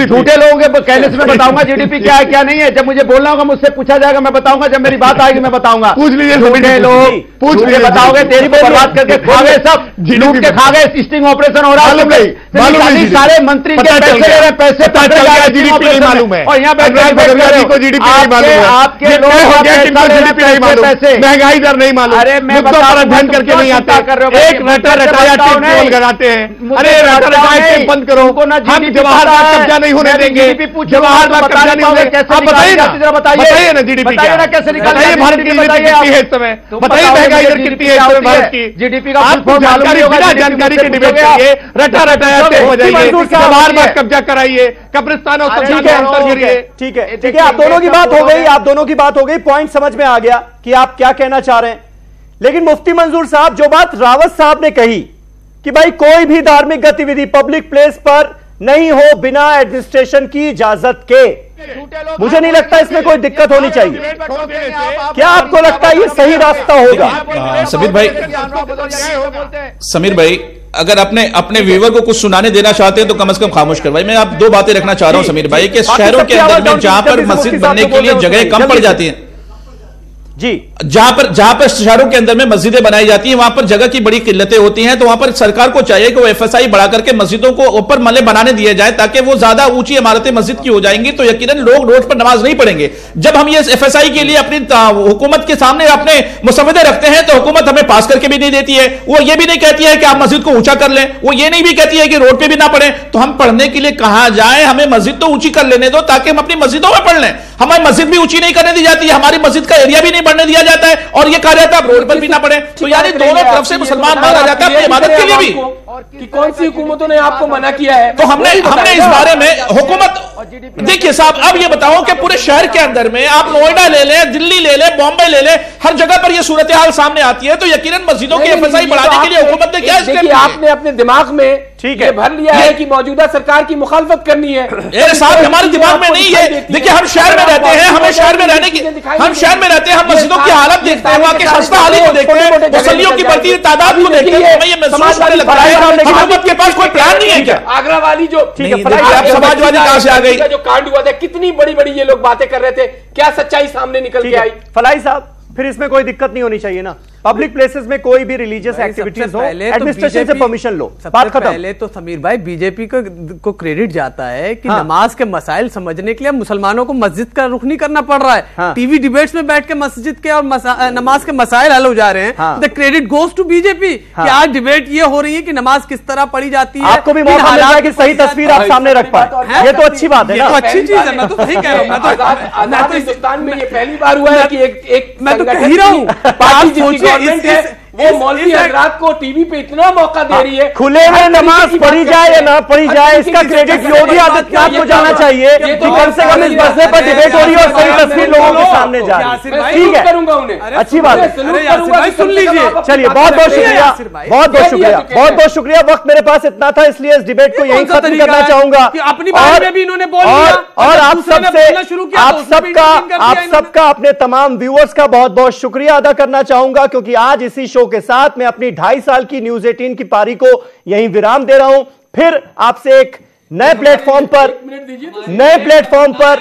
झूठे लोगों के कहने से मैं बताऊंगा जीडीपी क्या है क्या नहीं है। जब मुझे बोलना होगा मुझसे पूछा जाएगा, मैं बताऊंगा, जब मेरी बात आएगी मैं बताऊंगा। पूछ लीजिए, झूठे लोग पूछ के बताओगे, तेरी को बर्बाद करके खा गए, सब लूट के खा गए, स्टिंग ऑपरेशन हो रहा है, सारे मंत्री के पैसे ले रहे, पैसे जीडीपी नहीं मालूम है, और यहाँ को जीडीपी नहीं मालूम है, आपके लोग जीडीपी नहीं मालूम, महंगाई दर नहीं मालूम। अरे मैं अध्ययन करके नहीं आते, एक रटा रटाया टिप्पणी लगाते हैं। अरे बंद करो, हम जवाहर बाग कब्जा नहीं होने देंगे, जवाहर बाग कब्जा नहीं होने देंगे। आप बताइए ना जीडीपी क्या है, बताइए भारत की जीडीपी कितनी है इस समय, बताइए महंगाई दर कितनी है इस समय भारत की। जीडीपी का आपको जानकारी की डिबेट करिए, रटा रटाया हो जाइए, जवाहर बाग कब्जा कराइए, कब्रिस्तान और ठीक है, आप दोनों की बात हो गई, आप दोनों की बात हो गई, पॉइंट समझ में आ गया कि आप क्या कहना चाह रहे हैं। लेकिन मुफ्ती मंजूर साहब, जो बात रावत साहब ने कही कि भाई कोई भी धार्मिक गतिविधि पब्लिक प्लेस पर नहीं हो बिना एडमिनिस्ट्रेशन की इजाजत के, मुझे नहीं लगता इसमें कोई दिक्कत होनी चाहिए। क्या आपको लगता है ये सही रास्ता होगा? समीर भाई, अगर अपने व्यूवर को कुछ सुनाने देना चाहते हैं तो कम से कम खामोश करवाइए। मैं आप दो बातें रखना चाह रहा हूं समीर भाई, कि शहरों के अंदर में जहां पर मस्जिद बनने के लिए जगह कम पड़ जाती है जी, जहां पर शहरों के अंदर में मस्जिदें बनाई जाती हैं, वहां पर जगह की बड़ी किल्लतें होती हैं, तो वहां पर सरकार को चाहिए कि वो एफएसआई बढ़ा करके मस्जिदों को ऊपर मले बनाने दिए जाए, ताकि वो ज्यादा ऊंची इमारतें मस्जिद की हो जाएंगी तो यकीनन लोग रोड पर नमाज नहीं पढ़ेंगे। जब हम ये एफएसआई के लिए अपनी हुकूमत के सामने अपने मुसव्वदे रखते हैं तो हुकूमत हमें पास करके भी नहीं देती है। वो ये भी नहीं कहती है कि आप मस्जिद को ऊंचा कर लें, वो ये नहीं भी कहती है कि रोड पे भी ना पढ़े। तो हम पढ़ने के लिए कहां जाए, हमें मस्जिद तो ऊंची कर लेने दो ताकि हम अपनी मस्जिदों में पढ़ लें। हमारी मस्जिद भी ऊंची नहीं करने दी जाती है, हमारी मस्जिद का एरिया भी नहीं बढ़ने दिया जाता है, और ये कहा जाता है रोड पर भी ना पड़े। तो यानी दोनों तरफ से मुसलमान मारा जाता है अपनी इबादत के लिए भी। कि कौन सी हुकूमतों ने आपको मना किया है? तो हमने इस बारे में हुकूमत, देखिए साहब, अब ये बताओ कि पूरे शहर के अंदर में आप नोएडा ले लें, दिल्ली ले लें, बॉम्बे ले लें, हर जगह पर ये सूरत हाल सामने आती है, तो यकीनन मस्जिदों की एफएसआई बढ़ाने के लिए हुकूमत ने क्या देखिए, आपने अपने दिमाग में ठीक है भर लिया है कि मौजूदा सरकार की मुखालफत करनी है। साहब, हमारे दिमाग में नहीं है। देखिए, हम शहर में रहते हैं, हमें शहर में रहने की, हम शहर में रहते हैं, हम मस्जिदों की हालत देखते हैं, वहां के खस्ता हाली को देखते हैं, मुसल्लियों की बढ़ती तादाद को देखते हैं, हमें ये महसूस होने लगता है हुकूमत के पास कोई प्लान नहीं है क्या? आगरा वाली जो समाजवादी कहां से आ गई, जो कांड हुआ था, कितनी बड़ी बड़ी ये लोग बातें कर रहे थे, क्या सच्चाई सामने निकल के आई? फलाई साहब, फिर इसमें कोई दिक्कत नहीं होनी चाहिए ना, पब्लिक प्लेसेस में कोई भी रिलीजियस एक्टिविटीज हो, एडमिनिस्ट्रेशन से परमिशन लो, बात खत्म। पहले तो समीर भाई बीजेपी को क्रेडिट जाता है कि नमाज के मसाइल समझने के लिए मुसलमानों को मस्जिद का रुख नहीं करना पड़ रहा है। टीवी डिबेट्स में बैठ के मस्जिद के और नमाज के मसाइल हल हो जा रहे हैं। The credit goes to BJP कि आज डिबेट ये हो रही है कि नमाज किस तरह पढ़ी जाती है। आपको भी मौका मिला है कि सही तस्वीर आप सामने रख पाए, ये तो अच्छी बात है, अच्छी चीज है। मैं तो सही कह रहा हूँ, मैं तो हिंदुस्तान में ये पहली बार हुआ है कि एक मैं तो कह ही रहा हूँ, वो मौलवी हजरात को टीवी पे इतना मौका दे रही है, खुले में नमाज पढ़ी जाए या ना पढ़ी जाए, इसका क्रेडिट योगी आदित्यनाथ को जाना चाहिए कि कम से कम इस मसले पर डिबेट हो रही है और सही तस्वीर लोगों के सामने जा रही है। ठीक है, करूंगा उन्हें, अच्छी बात है। सुन लीजिए, चलिए, बहुत बहुत शुक्रिया, बहुत बहुत शुक्रिया, बहुत बहुत शुक्रिया। वक्त मेरे पास इतना था, इसलिए इस डिबेट को यहीं खत्म करना चाहूंगा। अपनी बारे में भी इन्होंने बोल दिया और आप सबका अपने तमाम व्यूअर्स का बहुत बहुत शुक्रिया अदा करना चाहूंगा, क्योंकि आज इसी शो के साथ मैं अपनी 2.5 साल की न्यूज 18 की पारी को यहीं विराम दे रहा हूं। फिर आपसे एक नए प्लेटफॉर्म पर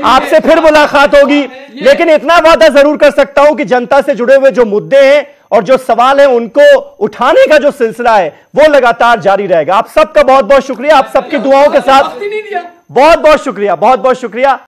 आपसे फिर मुलाकात होगी, लेकिन इतना वादा जरूर कर सकता हूं कि जनता से जुड़े हुए जो मुद्दे हैं और जो सवाल हैं उनको उठाने का जो सिलसिला है वो लगातार जारी रहेगा। आप सबका बहुत बहुत शुक्रिया, आप सबकी दुआओं के साथ बहुत बहुत शुक्रिया, बहुत बहुत शुक्रिया।